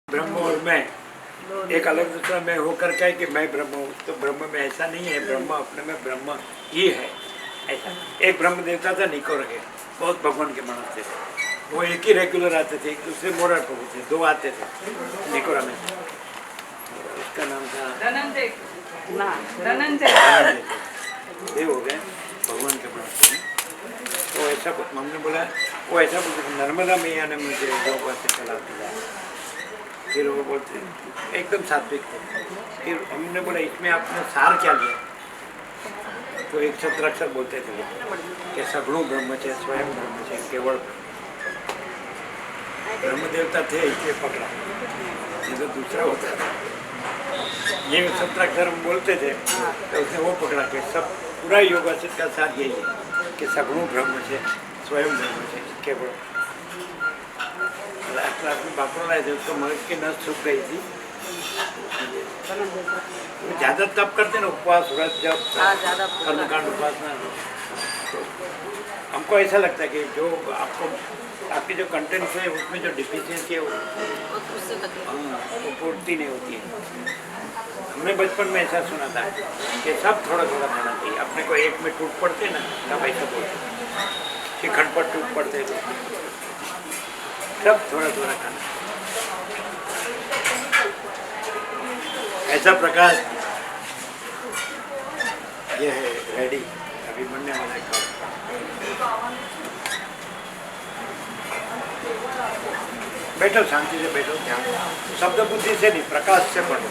ब्रह्म और मैं एक अलग दूसरा मैं होकर क्या है कि मैं ब्रह्म हूँ, तो ब्रह्म में ऐसा नहीं है। ब्रह्म अपने में ब्रह्म ही है। ऐसा एक ब्रह्म देवता था निकोर के, बहुत भगवान के मानस थे। वो एक ही रेगुलर आते थे, एक दूसरे मोरा प्रभु थे, दो आते थे निकोरा में। उसका नाम था धनंजय। देव हो गए भगवान के मानस थे। तो ऐसा हमने बोला, वो ऐसा बोलते नर्मदा मैया ने मुझे योग से चला दिया। फिर वो बोलते एकदम सात्विक थे। फिर हमने बोला इसमें आपने सार क्या लिया? तो एक शब्दाक्षर बोलते थे कि सगुण ब्रह्म है, स्वयं ब्रह्म है, केवल ब्रह्म देवता थे इसलिए पकड़ा, ये तो दूसरा होता था। ये शब्दाक्षर हम बोलते थे तो उसने वो पकड़ा कि सब पूरा योग का सार यही है कि सगुण ब्रह्म है, स्वयं ब्रह्म है, केवल। क्लास में बापड़ लाए थे, उसको मगज की नस सूख गई थी। ज्यादा तप करते ना, उपवास व्रत जब कर्मकांड उपासना, तो हमको ऐसा लगता है कि जो आपको आपकी जो कंटेंट है उसमें जो डिफिशियंसी है वो पूर्ति नहीं होती है। हमने बचपन में ऐसा सुना था कि सब थोड़ा थोड़ा खाना चाहिए। अपने को एक में टूट पड़ते ना तब ऐसा बोलते, शिखंड पर टूट पड़ते तो सब थोड़ा थोड़ा खाना। ऐसा प्रकाश ये है रेडी, अभी बनने वाला है। बैठो, शांति से बैठो, ध्यान। शब्द बुद्धि से नहीं, प्रकाश से पढ़ो।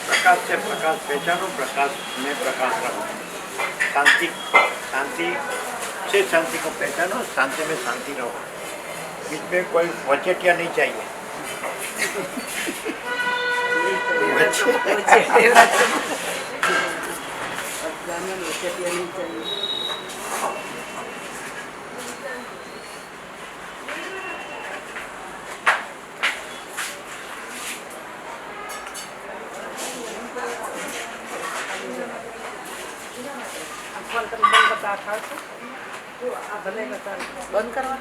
प्रकाश से प्रकाश पहचानो, प्रकाश में प्रकाश रहो। शांति शांति से शांति को पहचानो, शांति में शांति रहो। बीच में कोई वचटिया नहीं चाहिए। बंद करवा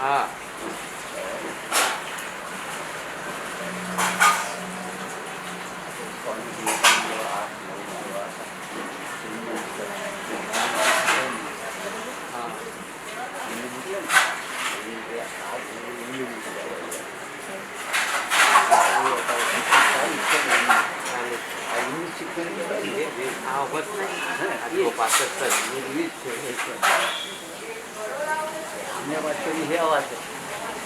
हाँ हमने बात करी है आवाज़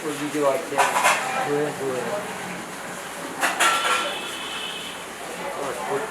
वो बीजो बात है और खुद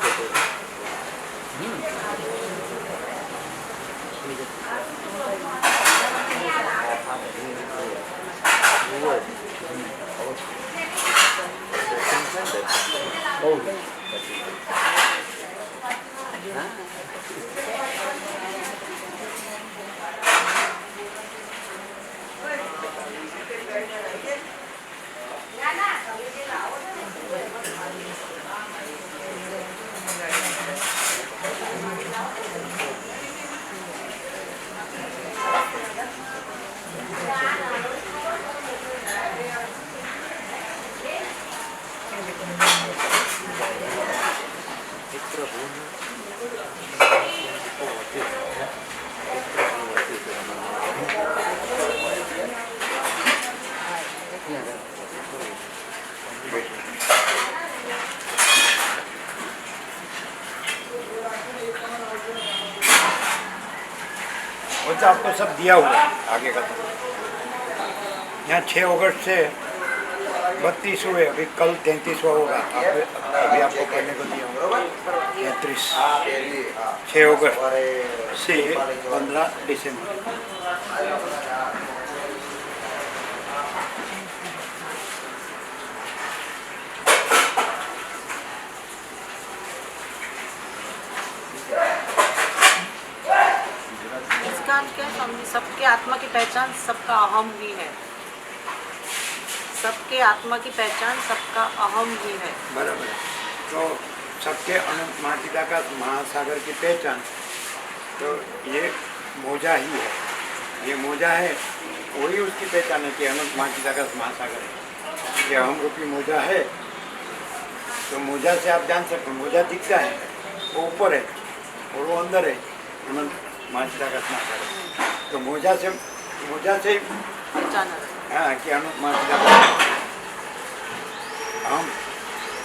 वो तो आपको सब दिया हुआ है आगे का। यहाँ 6 अगस्त से 32 हुए, अभी कल 33वां होगा। अभी आपको पढ़ने को दिया होगा 33, 6 अगस्त से 15 दिसंबर। सबके आत्मा की पहचान सबका अहम ही है। सबके आत्मा की पहचान सबका अहम ही है। बराबर। तो सबके अनंत महाचिदाकाश महासागर की पहचान तो ये मोजा ही है। ये मोजा है, वही उसकी पहचान है कि अनंत महाचिदाकाश महासागर है। ये अहम रूपी मोजा है। तो मोजा से आप जान सकते हैं, मोजा दिखता है, वो ऊपर है और वो अंदर है, अनंत महाचिदाकाश महासागर। तो मोजा से हाँ कि अनंत महाचिदाकाश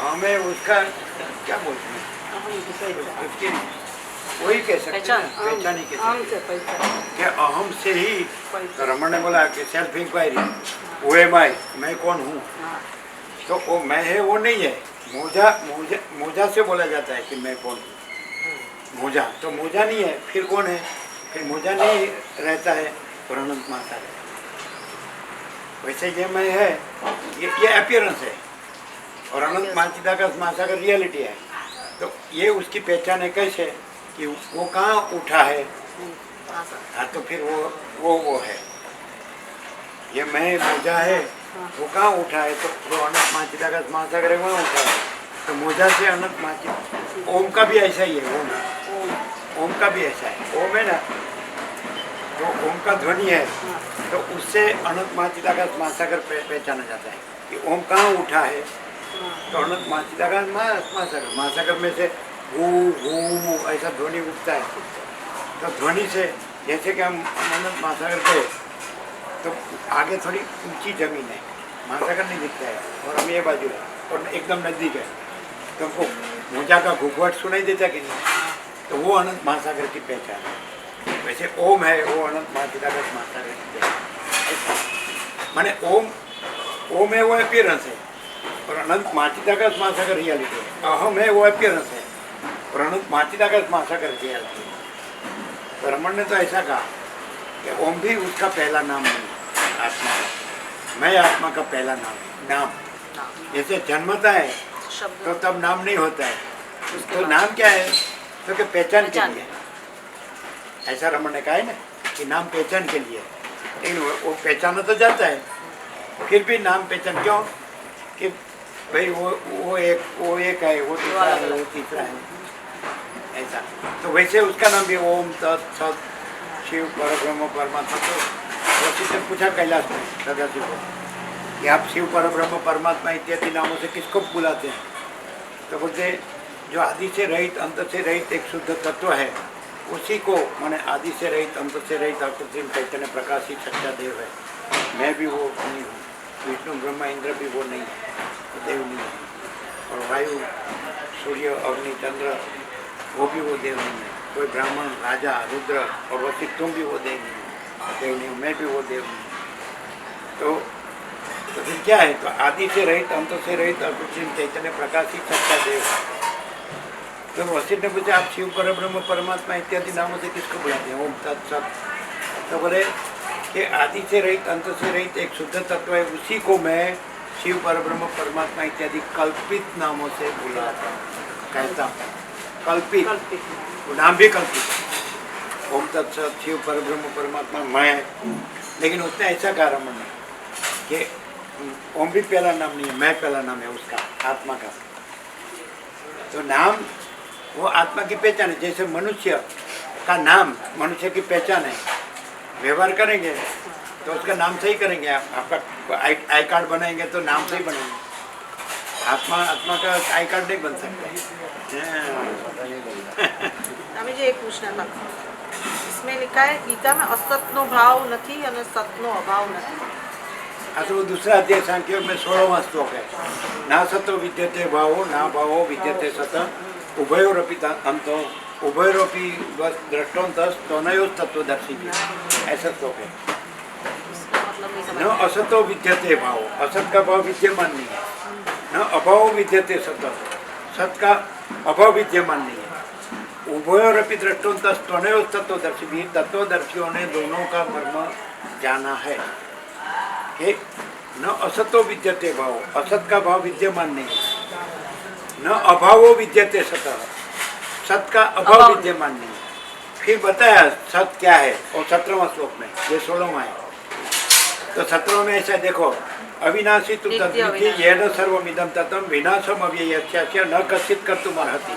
हमें उसका क्या बोलते हैं, उसकी वही कह सकते हैं, पहचान ही कह सकते हैं कि अहम से ही। तो रमन ने बोला कि सेल्फ इंक्वायरी, वो है मैं कौन हूँ। तो वो मैं है वो नहीं है, मोजा से बोला जाता है कि मैं कौन हूँ। मोजा तो मोजा नहीं है, फिर कौन है? फिर मोजा नहीं रहता है और अनंत महासागर। वैसे ये मैं है, ये अपीयरेंस है और अनंत महाचिदाकाश महासागर रियलिटी है। तो ये उसकी पहचान है कैसे कि वो कहाँ उठा है। हाँ तो फिर वो है, ये मैं मोजा है, वो कहाँ उठा है? तो वो अनंत महाचिदाकाश महासागर है, वहाँ उठा है। तो मोजा से अनंत महाचिद, ओम का भी ऐसा ही है। ओम का भी ऐसा है, ओम है ना, तो ओम का ध्वनि है, तो उससे अनंत महाचिदाकाश महासागर पहचाना जाता है कि ओम कहाँ उठा है। तो अनंत महाचिदाकाश महासागर में से वो ऐसा ध्वनि उठता है। तो ध्वनि से जैसे कि हम अनंत महासागर पे, तो आगे थोड़ी ऊंची जमीन है, महासागर नहीं दिखता है और हम ये बाजू है और एकदम नज़दीक है। तो हमको मोजा का घुघुआट सुनाई देता कि नहीं, तो वो अनंत महासागर की पहचान है। वैसे ओम है, वो अनंत महाचिदाकाश महासागर की पहचान। माने ओम है, वो अपीयरेंस है और अनंत महाचिदाकाश महासागर रियलिटी है। अहम है, वो अपीयरेंस है और अनंत महाचिदाकाश महासागर रियलिटी है। तो रमन ने तो ऐसा कहा कि ओम भी उसका पहला नाम नहीं, आत्मा का। मैं आत्मा का पहला नाम। जैसे जन्मता है तो तब नाम नहीं होता है, तो नाम क्या है? तो कि पहचान के लिए। ऐसा रमन ने कहा है ना कि नाम पहचान के लिए। लेकिन वो पहचाना तो जाता है, फिर भी नाम पहचान क्यों कि भाई वो एक है, वो दूसरा है, वो तीसरा है, ऐसा। तो वैसे उसका नाम भी ओम तत् सत शिव परब्रह्म परमात्मा। तो वैसे से पूछा कैलाश में सदाशिव को कि आप शिव परब्रह्म परमात्मा इत्यादि नामों से किसको बुलाते हैं? तो बोलते जो आदि से रहित अंत से रहित एक शुद्ध तत्व है, उसी को मैंने आदि से रहित अंत से रहित आकृति चैतन्य प्रकाश ही सच्चा देव है। मैं भी वो नहीं हूँ, विष्णु ब्रह्मा इंद्र भी वो नहीं है, वो देव नहीं है। और वायु सूर्य अग्नि चंद्र वो भी वो देव नहीं है। कोई ब्राह्मण राजा रुद्र और वशिष्ठ तुम भी वो देव नहीं हूँ, मैं भी वो देव नहीं हूँ। तो फिर क्या है? तो आदि से रहित अंत से रहित आकृति चैतन्य प्रकाश ही सच्चा देव है। तो वशिष्ठ ने पूछा आप शिव परब्रह्म परमात्मा इत्यादि नामों से किसको बुलाते हैं? ओम तत्सत। तो बोले कि आदि से रहित अंत से रहित एक शुद्ध तत्व है, उसी को मैं शिव परब्रह्म परमात्मा इत्यादि कल्पित नामों से बुलाता कहता हूँ। कल्पित, वो नाम भी कल्पित। ओम तत्सत शिव परब्रह्म परमात्मा मैं, लेकिन उसने ऐसा कहा रमन ने कि ओम भी पहला नाम नहीं है, मैं पहला नाम है उसका, आत्मा का। तो नाम वो आत्मा की पहचान है। जैसे मनुष्य का नाम मनुष्य की पहचान है, व्यवहार करेंगे तो उसका नाम से ही करेंगे। आपका आई कार्ड बनाएंगे तो नाम से ही बनाएंगे। आत्मा का आई कार्ड नहीं बन सकता। हमें जो एक पूछना था, इसमें लिखा है गीता में असतनो भाव नहीं और सतनो अभाव नहीं। तो वो दूसरा अध्याय सांख्य में 16वां श्लोक है। ना सतो विद्यते भावो ना भावो विद्यते सत उभयोरपि अंतो उभयोरपि दृष्टोंतस तनयो तत्वदर्शी। ऐसा श्लोक है। न असतो विद्यते भाव, असत का भाव विद्यमान नहीं है। न अभाव विद्यते सत, सत का अभाव विद्यमान नहीं है। उभयोरपि दृष्टोंतस तनयो तत्वदर्शी भी, तत्वदर्शियों ने दोनों का मर्म जाना है कि न असतो विद्यते भाव, असत का भाव विद्यमान नहीं है। न अभावो विद्यते सत, सत का अभाव विद्यमान नहीं है। फिर बताया सत क्या है, और 17वां श्लोक में, ये 16वां है। तो 17वां में ऐसा देखो, अविनाशी तु तद्विद्धि येन सर्वमिदं ततं विनाशम अव्ययस्य न कश्चित् कर्तुम् अर्हति।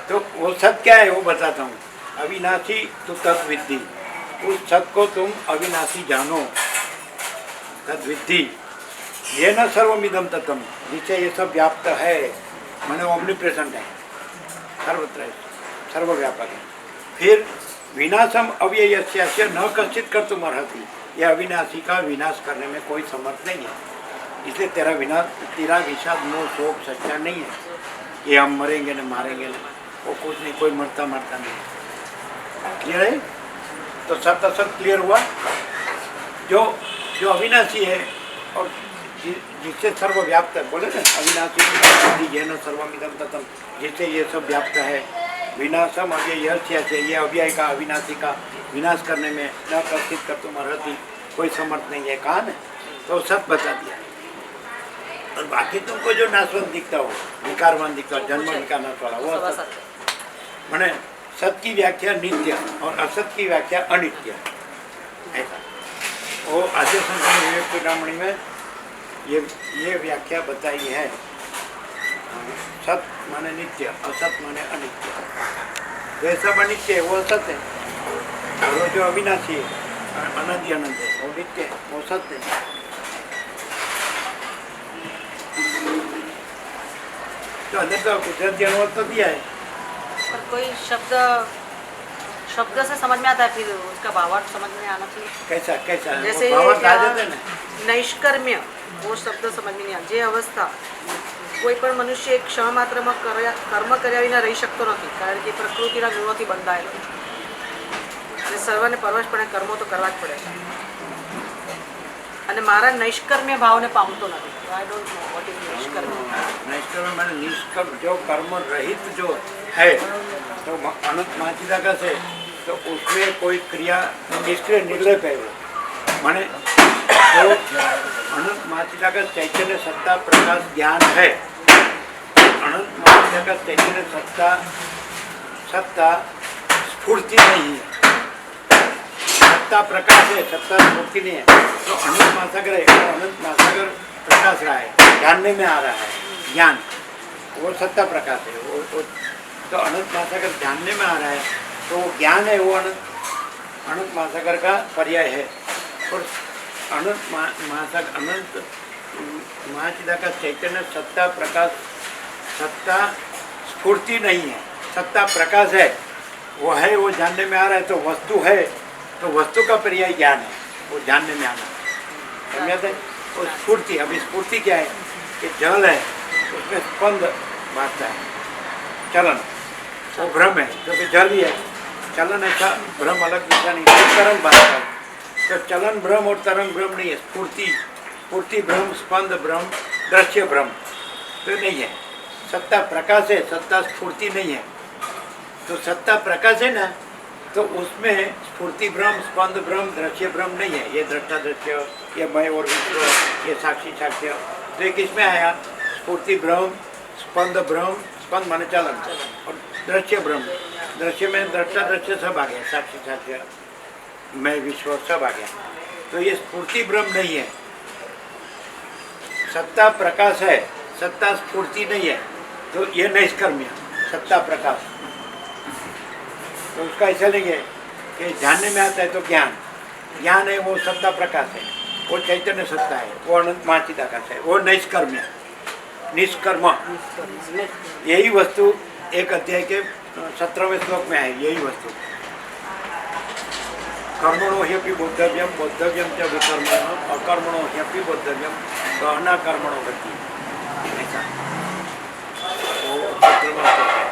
तो वो सत क्या है वो बताता हूँ। अविनाशी तु तद्विद्धि, उस सत को तुम अविनाशी जानो। तद्विद्धि येन सर्वमिदं ततं, जिससे ये सब व्याप्त है, माने ओमनीप्रेजेंट है, सर्वत्र है, सर्वव्यापक है। फिर विनाशम अव्ययस्य न कश्चित् कर्तुम् अर्हति, यह अविनाशी का विनाश करने में कोई समर्थ नहीं है। इसलिए तेरा विषाद मोह शोक सच्चा नहीं है कि हम मरेंगे न मारेंगे न, वो कुछ नहीं, कोई मरता नहीं। क्लियर है? तो सत असत क्लियर हुआ। जो अविनाशी है और जिससे सर्वव्याप्त है, बोले ना अविनाशी येन सर्वमिदं ततं, जिससे ये सब व्याप्त है। विनाशम अव्ययस्य, ये अव्यय का अविनाशी का विनाश करने में न कश्चित् कर्तुम् अर्हति, कोई समर्थ नहीं है। कहा न, तो सब बता दिया। और बाकी तुमको जो नाशवान दिखता हो, विकारवान दिखता हो, जन्म विकार नाश वाला, वो असत। मैंने सत की व्याख्या नित्य और असत की व्याख्या अनित्य, ऐसा वो आद्य संत विवेक चूड़ामणि में ये व्याख्या बताई है। सत माने नित्य, असत माने अनित्य। जैसा अनित्य है वो असत है, और वो जो अविनाशी है अनंत अनंत है वो नित्य है, वो सत्य है। तो अंदर तो गुजराती अनुवाद तो दिया है, पर कोई शब्द से समझ में आता है, फिर उसका भावार्थ समझ में आना चाहिए। कैसा कैसा जैसे नैष्कर्म्य, वो शब्द समझ में नहीं आता। जे अवस्था કોઈ પણ મનુષ્ય એક ક્ષણ માત્રમાં કર્મ કર્યા વિના રહી શકતો નથી, કારણ કે પ્રકૃતિના ગુણોથી બંધાયેલો છે અને સર્વને પરવશપણે કર્મો તો કરવા જ પડે છે, અને મારા નૈષ્કર્મ્ય ભાવને પામતો નથી। I don't know what is નૈષ્કર્મ્ય। नैष्कर्म मैंने निष्कर्म, जो कर्म रहित जो है, तो अनंत माचिदाका से, तो उसमें कोई क्रिया निष्क्रिय निर्लेप है वो। माने तो अनंत माचिदाका चैतन्य सत्ता प्रकाश ज्ञान है। अनंत माचिदाका चैतन्य सत्ता स्फूर्ति नहीं है। सत्ता सत्ता प्रकाश है, सत्ता स्फूर्ति नहीं है। तो अनंत महासागर है, वो अनंत महासागर प्रकाश रहा है, जानने में आ रहा है, ज्ञान, वो सत्ता प्रकाश है। वो तो अनंत महासागर जानने में आ रहा है, तो वो ज्ञान है, वो अनंत महासागर का पर्याय है। और अनंत महासागर, अनंत महाचिदाकाश चैतन्य सत्ता प्रकाश, सत्ता स्फूर्ति नहीं है, सत्ता प्रकाश है, वो है, वो जानने में आ रहा है। तो वस्तु है, तो वस्तु का पर्याय ज्ञान है, वो जानने में आना, समझाते हैं। और स्फूर्ति, अभी स्फूर्ति क्या है कि जल है, उसमें स्पंद भागता है, चलन, वो भ्रम है, क्योंकि जल ही है, चलन ऐसा भ्रम अलग दूसरा नहीं, तरंग भागता है। तो चलन भ्रम और तरंग भ्रम नहीं है, स्फूर्ति, स्फूर्ति भ्रम, स्पंद भ्रम, दृश्य भ्रम तो नहीं है। सत्ता प्रकाश है, सत्ता स्फूर्ति नहीं है। तो सत्ता प्रकाश है ना, तो उसमें स्फूर्ति भ्रम, स्पंद भ्रम, दृश्य भ्रम नहीं है। ये दृष्टा दृश्य, ये मय और विश्व, ये साक्षी साक्ष्य, तो ये किस में आया? स्फूर्ति भ्रम, स्पंद भ्रम, स्पंद माने चलन, और दृश्य भ्रम, दृश्य में दृष्टा दृश्य सब आ गया, साक्षी साक्ष्य, मैं विश्व सब आ गया। तो ये स्फूर्ति भ्रम नहीं है, सत्ता प्रकाश है, सत्ता स्फूर्ति नहीं है। तो ये नैष्कर्म्य सत्ता प्रकाश, तो उसका ऐसा लेंगे कि जानने में आता है तो ज्ञान, ज्ञान है, वो सत्ता प्रकाश है, वो चैतन्य सत्ता है, वो अनंत महाचिदाकाश है, वो नैष्कर्म्य, निष्कर्म। यही वस्तु एक अध्याय के 17वें श्लोक में है, यही वस्तु। कर्मणो ह्यपि बोद्धव्यम, बोद्धव्यम च विकर्मणो, अकर्मणो ह्यपि बोद्धव्यम, गहना कर्मणो गति। ऐसा वो 17वां श्लोक है।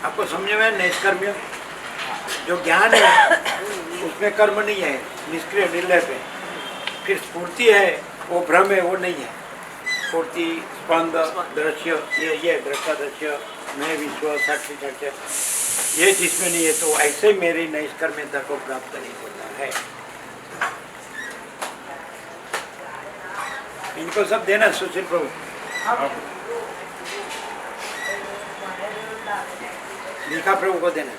आपको समझ में? नैष्कर्म्य जो ज्ञान है उसमें कर्म नहीं है, निष्क्रिय निर्लेप है। फिर स्फूर्ति है, वो भ्रम है, वो नहीं है। स्फूर्ति, स्पंद, दृश्य, ये दृष्टा दृश्य, मैं विश्व, साक्षी साक्ष्य, ये जिसमें नहीं है, तो ऐसे मेरी नैष्कर्म्यता को प्राप्त नहीं होता है। इनको सब देना सुशील प्रभु, लिखा प्रभु को देना।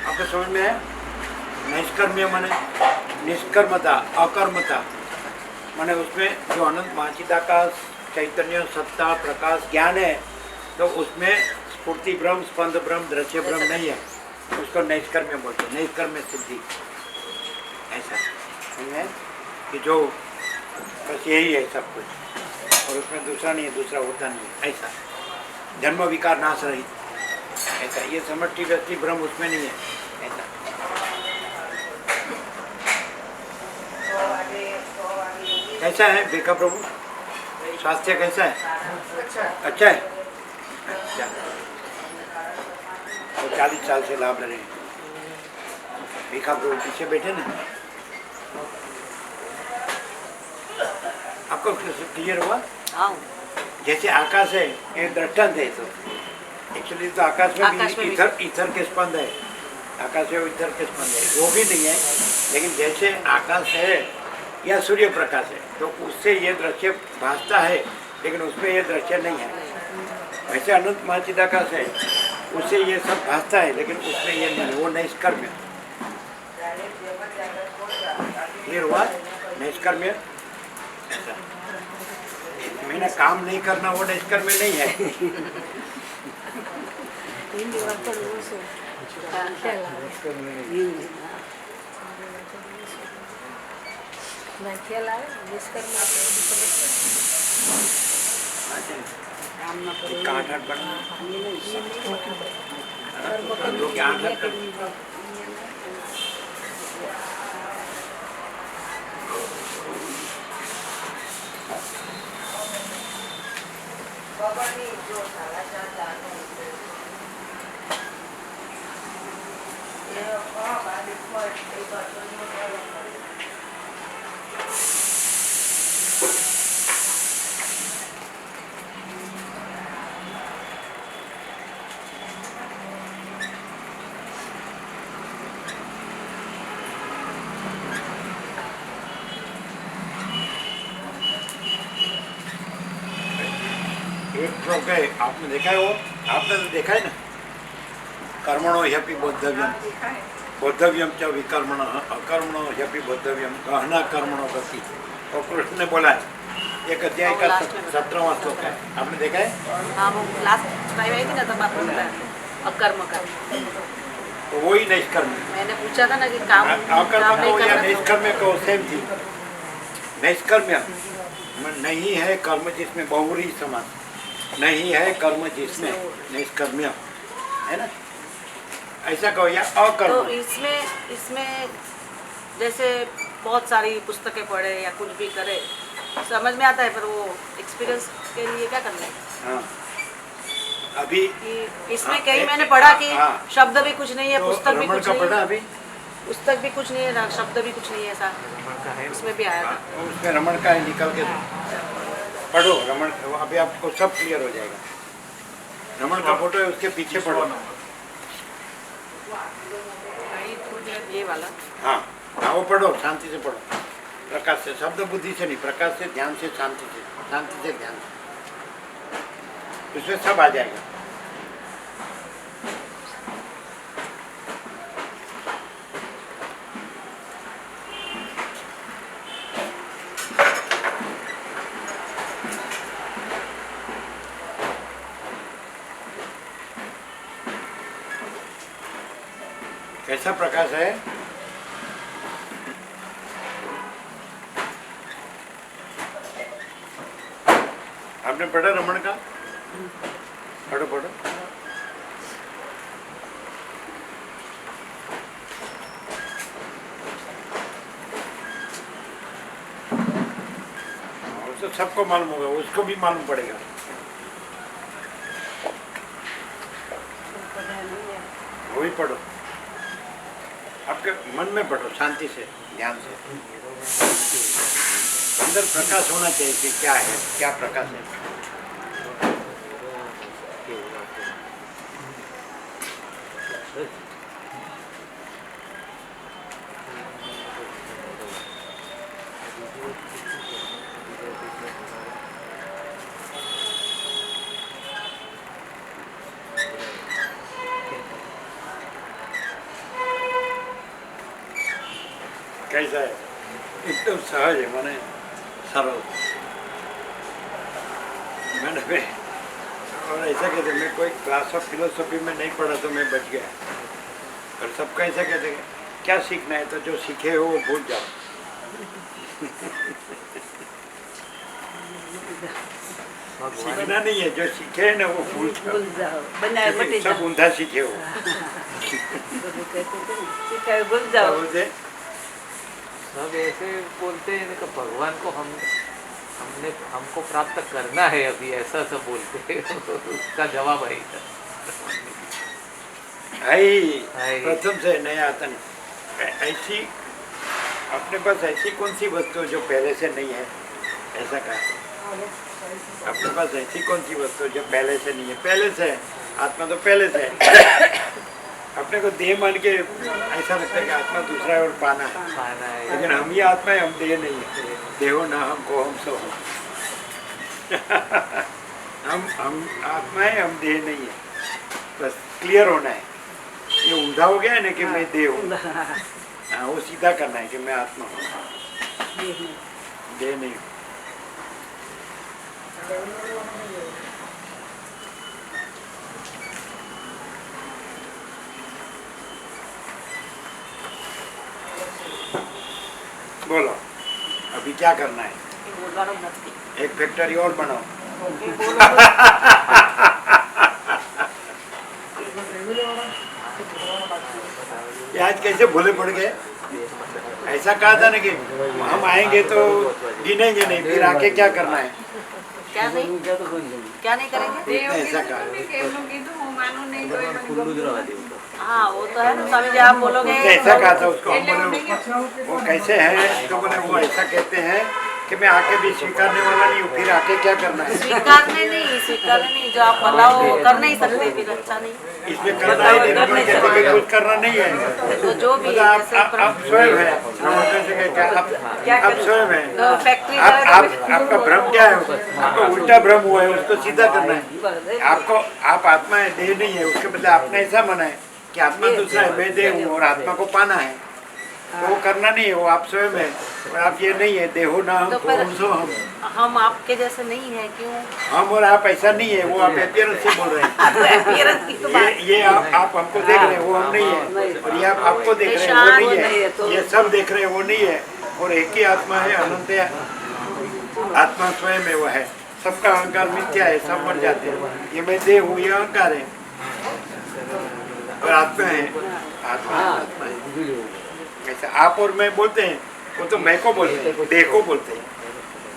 आपको समझ में है? नैष्कर्म्य माने निष्कर्मता, अकर्मता माने उसमें जो अनंत महाचिदाकाश चैतन्य सत्ता प्रकाश ज्ञान है, तो उसमें स्फूर्ति भ्रम, स्पंद भ्रम, दृश्य भ्रम नहीं है, उसको नैष्कर्म्य बोलते हैं, नैष्कर्म्य सिद्धि। ऐसा समझे कि जो बस यही है सब कुछ, और उसमें दूसरा नहीं है, दूसरा होता नहीं है। ऐसा जन्म विकार नाश रहित, ऐसा ये समष्टि व्यक्ति भ्रम उसमें नहीं है। ऐसा कैसा है बेका प्रभु? स्वास्थ्य कैसा है? अच्छा है। अच्छा, तो 40 साल से लाभ ले रहे हैं। बेका प्रभु पीछे बैठे ना, आपको क्लियर हुआ? जैसे आकाश है, ये दृष्टांत है। तो एक्चुअली तो आकाश में भी ईथर के स्पंद है, आकाश में ईथर के स्पंद है, वो भी नहीं है। लेकिन जैसे आकाश है या सूर्य प्रकाश है, तो उससे ये दृश्य भासता है, लेकिन उसमें ये दृश्य नहीं है। वैसे अनंत महाचिदाकाश है, उससे ये सब भासता है, लेकिन उसमें ये नहीं, वो नैष्कर्म्य। क्लियर हुआ? नैष्कर्म्य मैंने काम नहीं करना, वो नैष्कर्म्य नहीं है। आठ बना दो के 8 एक श्लोक है, आपने देखा है वो? आपने तो देखा है ना, कर्मणो ह्यपि बोद्धव्यम बोद्धव्यम च विकर्मण अकर्मणो ह्यपि बोद्धव्यम गहना कर्मणो गति। और कृष्ण ने बोला है, एक अध्याय का 17वां श्लोक है, आपने देखा है? हाँ, वो लास्ट टाइम आई थी ना, तब आपने बताया अकर्म का। तो वही नैष्कर्म। मैंने पूछा था ना कि काम अकर्म नहीं को या करना। नैष्कर्म्य को सेम थी। नैष्कर्म्य नहीं है कर्म जिसमें बहुरी समास, नहीं है कर्म जिसमें नैष्कर्म्य, है ना? ऐसा कहो या अकर्म। तो इसमें जैसे बहुत सारी पुस्तकें पढ़े या कुछ भी करे समझ में आता है, पर वो एक्सपीरियंस के लिए क्या करना है? हाँ, अभी कि इसमें हाँ, कहीं मैंने पढ़ा कि हाँ, शब्द भी कुछ नहीं है, तो पुस्तक भी रमण कुछ का नहीं पढ़ा है, अभी? पुस्तक भी कुछ नहीं है ना, शब्द भी कुछ नहीं है, ऐसा उसमें भी आया था। हाँ, उसमें रमण का है, निकल के पढ़ो रमण, अभी आपको सब क्लियर हो जाएगा। रमण का फोटो है, उसके पीछे पढ़ो। ये वाला हाँ हाँ, वो पढ़ो, शांति से पढ़ो, प्रकाश से, शब्द बुद्धि से नहीं, प्रकाश से, ध्यान से, शांति से ध्यान से, उसमें सब आ जाएगा। कैसा प्रकाश है? आपने पढ़ा रमण का? पढ़ो पढ़ो। तो सबको मालूम होगा, उसको भी मालूम पड़ेगा। वो भी पढ़ो, आपके मन में पढ़ो, शांति से, ध्यान से। अंदर प्रकाश होना चाहिए कि क्या है, क्या प्रकाश है। कैसा है? एकदम सहज है, माने सरल। मैंने और ऐसा कहते, मैं कोई क्लास ऑफ फिलोसफी में नहीं पढ़ा तो मैं बच गया। और सबका ऐसा कहते हैं, क्या सीखना है? तो जो सीखे हो वो भूल जाओ। सीखना नहीं है, जो सीखे है ना वो भूल जाओ। सब ऊंधा सीखे हो। भूल जाओ। सब ऐसे बोलते हैं कि भगवान को हमको प्राप्त करना है अभी, ऐसा सब बोलते हैं। तो उसका जवाब है प्रथम से नया आता नहीं। ऐसी अपने पास ऐसी कौन सी वस्तु जो पहले से नहीं है? ऐसा कहा, अपने पास ऐसी कौन सी वस्तु जो पहले से नहीं है? पहले से है, आत्मा तो पहले से है। अपने को देह मान के ऐसा लगता है कि आत्मा दूसरा है और पाना है, लेकिन हम ही आत्मा है, हम देह नहीं है। देहो ना हमको, हम सो हम आत्मा है, हम देह नहीं है। बस क्लियर होना है। ये ऊंधा हो गया है ना कि मैं देह हूँ। हाँ, वो सीधा करना है कि मैं आत्मा हूँ, देह नहीं हूँ। बोलो, अभी क्या करना है? एक फैक्ट्री और बनाओ। आज कैसे भूले पड़ गए? ऐसा कहा था ना कि हम आएंगे तो गिनेंगे नहीं, फिर आके क्या करना है? क्या नहीं करेंगे? ऐसा कहा। हाँ, वो तो है ना स्वामी जी, आप बोलोगे। ऐसा कहा था उसको, हम बोले वो कैसे हैं? तो बोले वो ऐसा कहते हैं कि मैं आके भी स्वीकारने वाला नहीं हूँ, फिर आके क्या करना है? स्वीकारने नहीं, जो आप बताओ वो कर नहीं सकते, फिर अच्छा नहीं। इसमें करना ही नहीं, रमण कहते कि कुछ करना नहीं है। तो जो भी मतलब आप स्वयं है, रमण कहते कि क्या आप स्वयं है। फैक्ट्री आपका भ्रम क्या है? आपका उल्टा भ्रम हुआ है, उसको सीधा करना है। आपको आप आत्मा है, देह नहीं है, उसके बदले आपने ऐसा माना है कि आत्मा दूसरा है, मैं देह हूँ और आत्मा को पाना है, तो वो करना नहीं है, वो आप स्वयं है। और आप ये नहीं है, देहो ना हम, सो हम आपके जैसे नहीं है, क्यों? हम और आप ऐसा नहीं है, वो आप अपीयरेंस से बोल रहे हैं। Appearance की तो बात- ये आप हमको देख रहे हैं, वो हम नहीं है। और ये आप आपको देख रहे हैं, वो नहीं है। ये सब देख रहे हैं, वो नहीं है। और एक ही आत्मा है, अनंत है, आत्मा स्वयं है, वो है। सबका अहंकार मिथ्या है, सब मर जाते हैं। ये मैं देह हूँ, ये अहंकार है, और आत्मा है, आत्मा है। ऐसा आप और मैं बोलते हैं, वो तो मैं को बोलते हैं, देह को बोलते हैं।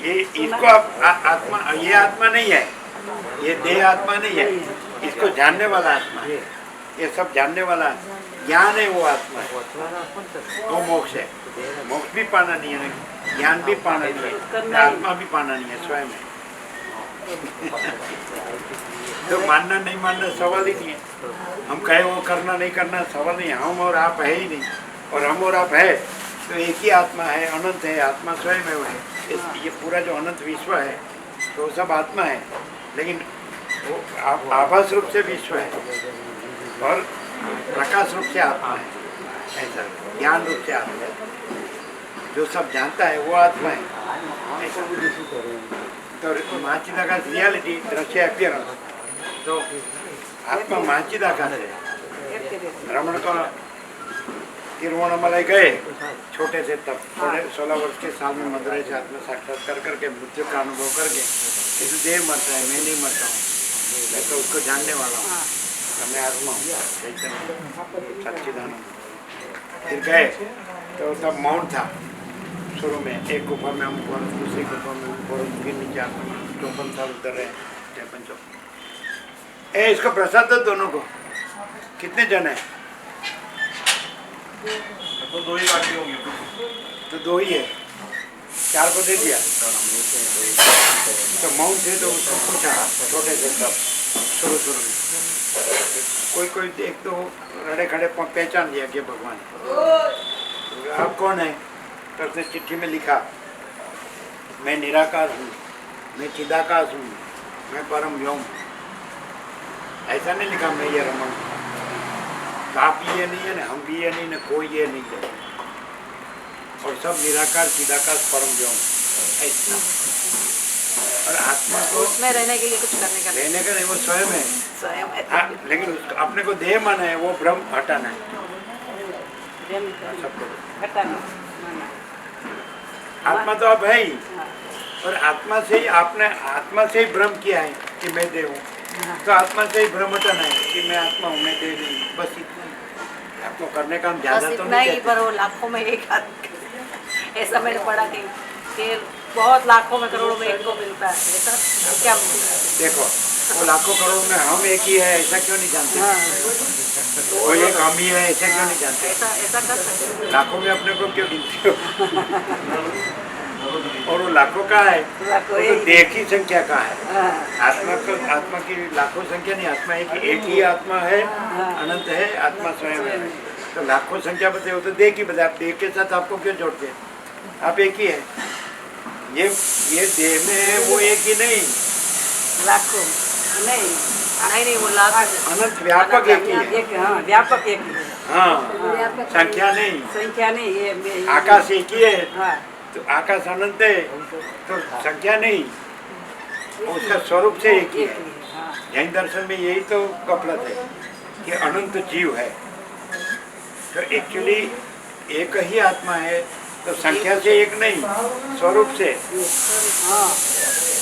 ये इसको आप आत्मा, ये आत्मा नहीं है, ये देह आत्मा नहीं है, इसको जानने वाला आत्मा है। ये सब जानने वाला ज्ञान है, वो आत्मा है, वो मोक्ष है। मोक्ष भी पाना नहीं है, ज्ञान भी पाना नहीं है, आत्मा भी पाना नहीं है, स्वयं है। तो मानना नहीं मानना सवाल ही नहीं है। हम कहे वो करना नहीं करना सवाल नहीं है। हम और आप है ही नहीं, और हम और आप है तो एक ही आत्मा है, अनंत है, आत्मा स्वयं है, वो है। ये पूरा जो अनंत विश्व है तो सब आत्मा है, लेकिन वो आभास रूप से विश्व है और प्रकाश रूप से आत्मा है, ऐसा ज्ञान रूप से आत्मा है। जो सब जानता है वो आत्मा है, ऐसा। तो महाचिदाकाश रियलिटी, दृश्य अपीयरेंस, तो आत्मा महाचिदाकाश है। रमण को तिरुवण्णामलाई गए छोटे से, तब 16 वर्ष के साल में मदुरई से आत्मा साक्षात्कार करके मृत्यु का अनुभव करके, किसी देह मरता है, मैं नहीं मरता हूँ, मैं तो उसको जानने वाला हूँ, मैं आत्मा हूँ, चैतन्य सच्चिदानंद। फिर गए तो तब मौन था शुरू में, एक गुफा में हम वर्ष, दूसरी गुफा में वर्ष, फिर नीचे 54 साल उतर रहे, 53। इसको प्रसाद दो दोनों को। कितने जन है? तो 2 ही बाकी होंगे। तो 2 ही है, 4 को दे दिया। तो मौन थे तो उसको पूछा छोटे से, तब शुरू में कोई एक तो रड़े खड़े पहचान लिया कि भगवान। आप कौन है? तो उसने चिट्ठी में लिखा, मैं निराकार हूँ, मैं चिदाकाश हूँ, मैं परम व्योम। ऐसा नहीं लिखा मैं ये रमण। तो आप ये नहीं है ना, हम भी ये नहीं ना, कोई ये नहीं है, और सब निराकार चिदाकाश परम व्योम, ऐसा। और आत्मा को उसमें रहने के लिए कुछ करने का रहने का नहीं, वो स्वयं है, स्वयं है। लेकिन अपने को देह माना है, वो भ्रम हटाना है सबको। आत्मा तो अब है ही, और आत्मा से ही आपने आत्मा से ही भ्रम किया है कि मैं देह हूँ, तो आत्मा से ही भ्रम हटाना है कि मैं आत्मा हूँ, मैं देह नहीं। बस इतना आपको करने का हम ज्यादा बस तो इतना नहीं ही, पर वो लाखों में एक ऐसा मैंने पढ़ा कि बहुत लाखों में करोड़ों में एक को मिलता है, ऐसा क्या मिलता है? देखो वो लाखों करोड़ में हम एक ही है, ऐसा क्यों नहीं जानते? वो एक हम ही है, ऐसा क्यों नहीं जानते? ऐसा कर सकते। लाखों में अपने को क्यों गिनते हो? और वो लाखों का है, तो देह की संख्या का है। आत्मा की लाखों संख्या नहीं, आत्मा एक ही आत्मा है, अनंत है, आत्मा स्वयं है। तो लाखों संख्या बताए, वो तो देह की बताए। आप देह के साथ आपको क्यों जोड़ते हैं? आप एक ही है। ये देह में है, वो एक ही नहीं, लाखों नहीं, वो लाख अनंत व्यापक एक ही है। हाँ, व्यापक एक ही है। हाँ, संख्या नहीं, संख्या नहीं, ये आकाश एक ही है, हाँ, तो आकाश अनंत है, तो संख्या नहीं, उसका स्वरूप से एक ही है। हाँ, जैन दर्शन में यही तो गफलत है कि अनंत जीव है, तो एक्चुअली एक ही आत्मा है, तो संख्या से एक नहीं, स्वरूप से हाँ,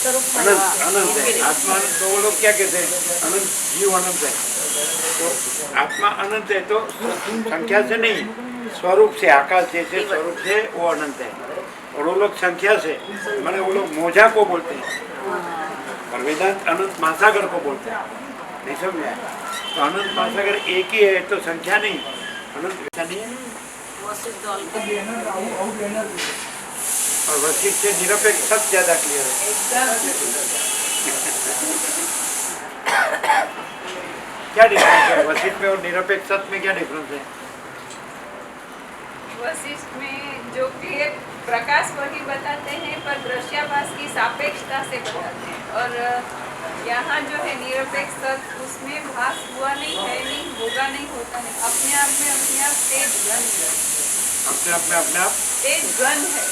अनंत है। आत्मा अनंत, तो वो लोग क्या कहते हैं? अनंत जीव अनंत है, तो आत्मा अनंत है, तो संख्या से नहीं, स्वरूप से, आकाश जैसे स्वरूप से वो अनंत है। और वो लोग संख्या से, माने वो लोग मोजा को बोलते हैं, और वेदांत अनंत महासागर को बोलते हैं। नहीं समझ आया? तो अनंत महासागर एक ही है, तो संख्या नहीं, अनंत ऐसा नहीं है। वो सिद्ध और वशिष्ठ से निरपेक्ष सत्य ज़्यादा क्लियर है। क्या डिफरेंस है वशिष्ठ में और निरपेक्ष सत्य में? क्या डिफरेंस है? वशिष्ठ में जो कि प्रकाश वही बताते हैं पर दृश्याभास की सापेक्षता से बताते हैं, और यहाँ जो है निरपेक्ष सत्य उसमें भास हुआ नहीं, है नहीं, होगा नहीं, होता नहीं, अपने आप में अपने आप तेज गन है, अपने आप में अपने आप तेज गन है,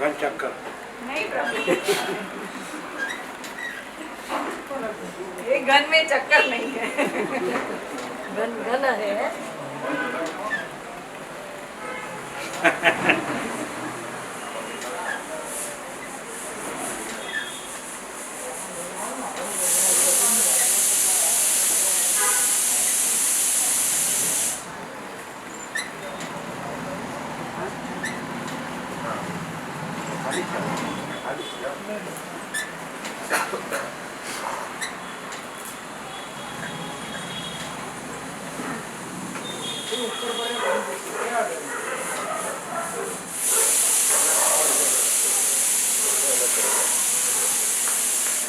घन चक्कर। नहीं प्रभु ये गन में चक्कर नहीं है। घन घन है।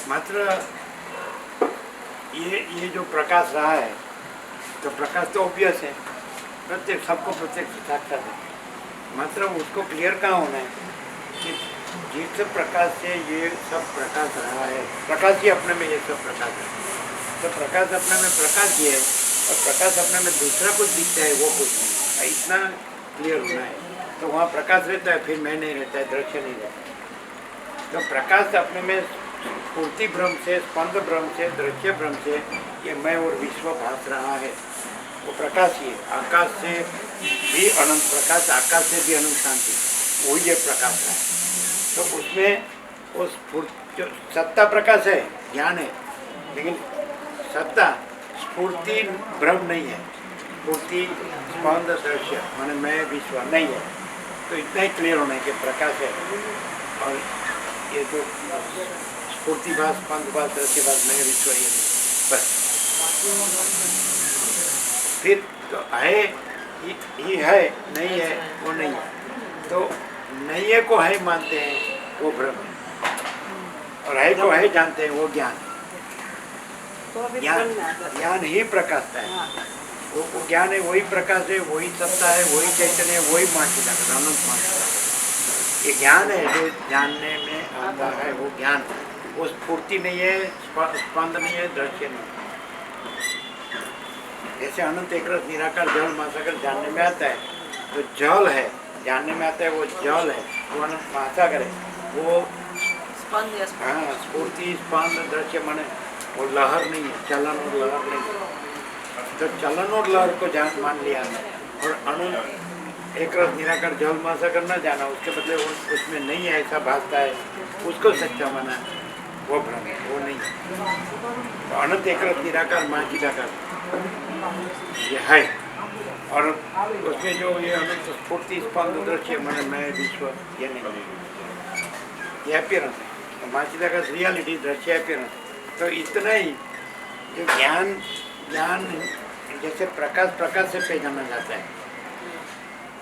मात्र ये जो प्रकाश रहा है, तो प्रकाश तो ऑब्वियस है, प्रत्येक सबको प्रत्यक्ष साक्षात है। मात्र उसको क्लियर कहाँ होना है कि जिस प्रकाश से ये सब प्रकाश रहा है, प्रकाश ही अपने में ये सब प्रकाश है, तो प्रकाश अपने में प्रकाश ही है, और प्रकाश अपने में दूसरा कुछ दिखता है वो कुछ नहीं, इतना क्लियर होना है। तो वहाँ प्रकाश रहता है, फिर मैं नहीं रहता है, दृश्य नहीं रहता। तो प्रकाश अपने में स्फूर्ति भ्रम से, स्पंद भ्रम से, दृश्य भ्रम से ये मैं और विश्व भास रहा है, वो प्रकाश ही है। आकाश से भी अनंत प्रकाश, आकाश से भी अनंत शांति, वही ये प्रकाश है। तो उसमें उस जो सत्ता प्रकाश है, ज्ञान है, लेकिन सत्ता स्फूर्ति भ्रम नहीं है, स्फूर्ति स्पंद दृश्य माने मैं विश्व नहीं है। तो इतना ही क्लियर होना है कि प्रकाश है, और ये जो स्फूर्तिभास, स्पंदभास, दृश्यभास, मैं विश्व ये नहीं, बस। फिर तो है ही है, नहीं है वो नहीं है। तो नहीं है को है मानते हैं वो भ्रम है, और है को है जानते हैं वो ज्ञान है। ज्ञान ही प्रकाशता है, वो ज्ञान है, वही प्रकाश है, वही सत्ता है, वही चैतन्य है, वही मानसिकता है, अनंत मानसिकता। ये ज्ञान है जो जानने में आता है, वो ज्ञान, वो स्फूर्ति नहीं है, स्पंद नहीं है, दृश्य नहीं है। जैसे अनंत एक रस निराकार जल महासागर जानने में आता है, तो जल है जानने में आता है, वो जल है, वो अनंत महासागर है, वो स्पंद, हाँ स्फूर्ति स्पंद दृश्य माने वो लहर नहीं है, चलन और लहर नहीं है। तो चलन और लहर को जान मान लिया, और अनंत एक रस निराकार जल महासागर न जाना, उसके बदले उसमें नहीं है ऐसा भासता है, उसको सच्चा माना, वो भ्रम है, वो नहीं है। तो अनंत एक रस निराकार महाचिदाकार ये है, और उसमें जो ये अनंत स्फूर्ति स्पंद दृश्य माने मैं विश्व ये नहीं है, ये अपीयरेंस है। महाचिदाकार रियलिटी दृश्य अपीयरेंस। तो इतना ही जो ज्ञान जैसे प्रकाश से पहचाना जाता है,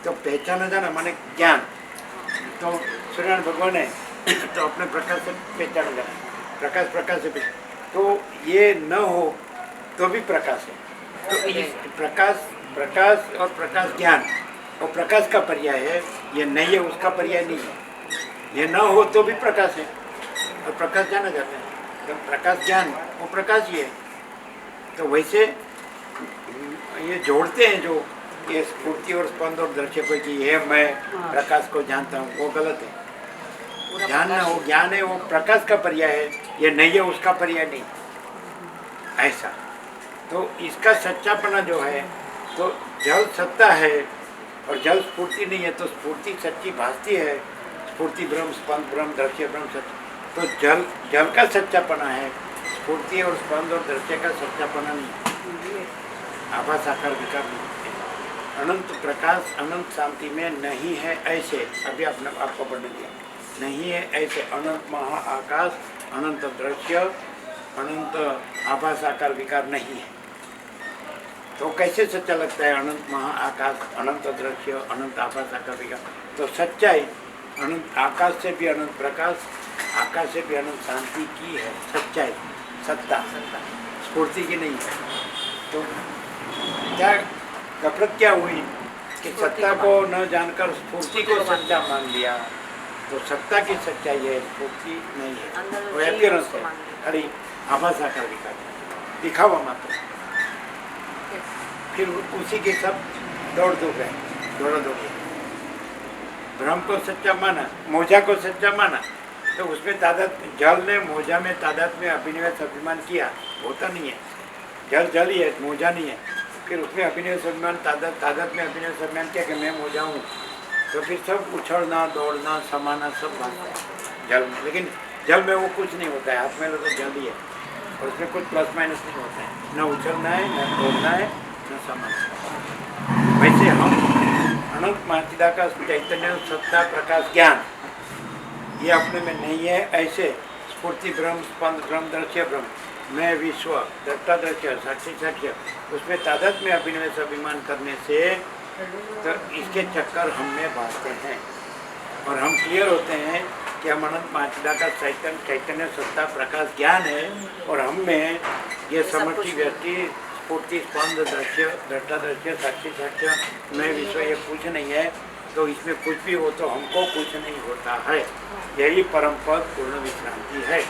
तो पहचाना जाना माने ज्ञान। तो सूर्यनारायण भगवान है तो अपने प्रकाश से पहचाना जाना, प्रकाश से तो ये न हो तो भी प्रकाश है। तो इस प्रकाश और प्रकाश ज्ञान, और प्रकाश का पर्याय है, ये नहीं है उसका पर्याय नहीं है। ये न हो तो भी प्रकाश है, और प्रकाश जाना जाता है, तो प्रकाश ज्ञान वो प्रकाश ही है। तो वैसे ये जोड़ते हैं जो ये स्फूर्ति और स्पंद और दृश्य को कि ये मैं प्रकाश को जानता हूँ, वो गलत है। जानना वो ज्ञान है, वो प्रकाश का पर्याय है, ये नहीं है उसका पर्याय नहीं, ऐसा। तो इसका सच्चापना जो है, तो जल सत्ता है और जल स्फूर्ति नहीं है, तो स्फूर्ति सच्ची भासती है, स्फूर्ति ब्रह्म, स्पंद ब्रह्म, दृश्य ब्रह्म सत्य। तो जल का सच्चापना है, स्फूर्ति और स्पंद और दृश्य का सच्चापना नहीं, आभास आकार विकार नहीं। अनंत प्रकाश अनंत शांति में नहीं है ऐसे, अभी आपको पढ़ने दिया, नहीं है ऐसे अनंत महाआकाश, अनंत दृश्य, अनंत आभास आकार विकार नहीं है तो कैसे सच्चा लगता है? अनंत महाआकाश, अनंत दृश्य, अनंत आभास आकार विकार। तो सच्चाई अनंत आकाश से भी अनंत प्रकाश, आकाश से भी अनंत शांति की है सच्चाई, सत्ता स्फूर्ति की नहीं है। तो क्या गफलत क्या हुई कि सत्ता को न जानकर स्फूर्ति को सच्चा मान लिया। तो सत्ता की सच्चाई है, स्फूर्ति नहीं है, वो अपीयरेंस है, खाली आभास आकार विकार, दिखावा मात्र। फिर उसी के सब दौड़ गए, दौड़ गए। भ्रम को सच्चा माना, मोजा को सच्चा माना, तो उसमें तादात, जल ने मोजा में तादात में अभिनिवेश अभिमान किया, होता नहीं है। जल जल ही है, मोजा नहीं है। फिर उसमें अभिनिवेश अभिमान, तादात में अभिनिवेश अभिमान किया कि मैं मोजा हूँ, तो फिर सब उछलना दौड़ना समाना सब बात है जल में। लेकिन जल में वो कुछ नहीं होता है, हाथ में लो तो जल ही है, और उसमें कुछ प्लस माइनस नहीं होता है, न उछलना है, न दौड़ना है, न समाना। वैसे हम अनंत महाचिदाकाश चैतन्य सत्ता प्रकाश ज्ञान ये अपने में नहीं है। ऐसे स्फूर्ति ब्रह्म, स्पंद ब्रह्म, दृश्य ब्रह्म, मैं विश्व, दृष्टा दृश्य, साक्षी साक्ष्य, उसमें तादात में अभिनिवेश अभिमान करने से तो इसके चक्कर हमें बांधते हैं। और हम क्लियर होते हैं कि हम अनंत महाचिदाकाश चैतन्य सत्ता प्रकाश ज्ञान है, और हम में ये समष्टि व्यक्ति स्फूर्ति स्पंद दृश्य, दृष्टा दृश्य, साक्षी साक्ष्य, मैं विश्व, ये कुछ नहीं है। तो इसमें कुछ भी हो तो हमको कुछ नहीं होता है। यही परम पद पूर्ण विश्रांति है।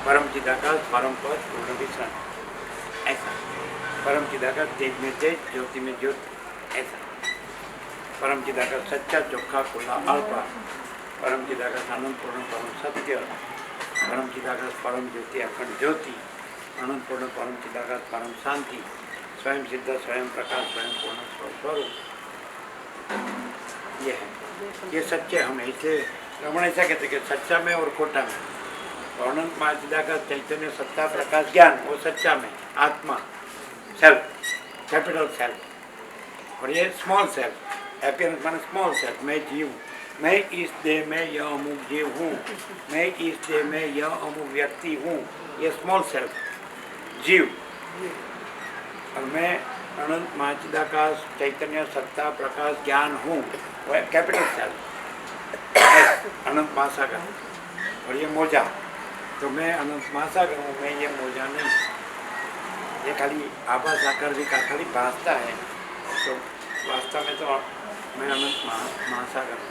परम चिदाकाश परम पद पूर्ण विश्रांति, ऐसा परम चिदाकाश तेज में तेज, ज्योति में ज्योति, ऐसा परम चिदाकाश सच्चा चोखा खुला अल्पा, परम चिदाकाश आनंद पूर्ण परम सत्य, परम चिदाकाश परम ज्योति अखंड ज्योति, आनंद पूर्ण परम चिदाकाश परम शांति, स्वयं सिद्ध स्वयं प्रकाश स्वयं पूर्ण स्वरूप। ये है, ये सच्चे हम ऐसे रमण ऐसा कहते कि सच्चा में और खोटा में। तो अनंत महाचिदाकाश चैतन्य सत्ता प्रकाश ज्ञान, वो सच्चा में आत्मा, सेल्फ, कैपिटल सेल्फ, और ये स्मॉल सेल्फ, अपीयरेंस माने स्मॉल सेल्फ। मैं जीव, मैं इस देह में यह अमुक जीव हूँ, मैं इस देह में यह अमुक व्यक्ति हूँ, ये स्मॉल सेल्फ जीव। और मैं अनंत महाचिदाकाश चैतन्य सत्ता प्रकाश ज्ञान हूँ, वह कैपिटल सेल्फ, अनंत महासागर। और ये मोजा, तो मैं अनंत महासागर हूँ, मैं ये मोजा नहीं। ये खाली आभास आकर भी का खाली भासता है, तो वास्तव में तो मैं अनंत महासागर हूँ।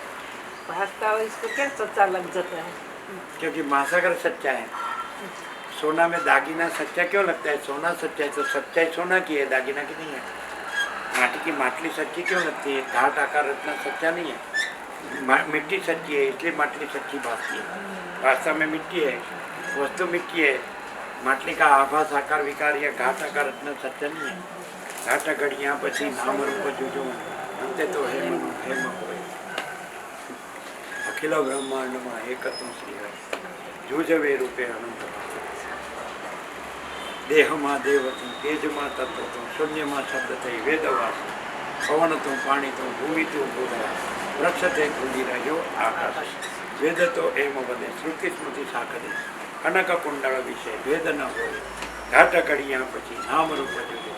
भासता हो इसको क्या सच्चा लग जाता है? क्योंकि महासागर सच्चा है। सोना में दागिना सच्चा क्यों लगता है? सोना सच्चा है तो सच्चाई सोना की है, दागिना की नहीं है। माटी की माटली सच्ची क्यों लगती है? घाट आकार रचना सच्चा नहीं है। मिट्टी सच्ची है इसलिए माटली सच्ची भासती है, वास्तव में मिट्टी है, वस्तु मिट्टी है। माटली का आभास आकार विकार या घाट आकार रचना सच्चा नहीं है। घाटा घड़िया पछी नाम रूप जुजो अंते तो हे मनो हे महोय अखिल ब्रह्मांड में एकत्व श्री हरि जूझवे रूपे अनंत देह माँ देवतु तेज माँ तत्व तुम शून्य माँ शब्द थई वेदवास पवन तुम पाणी तुम भूमि तुम भूधरा वृक्ष थे खुली रहो आकाश वेद तो एम वदे श्रुति स्मृति साकरे कनक कुंडल विषय वेद न हो घाट कड़िया पछी नाम रूप जुगे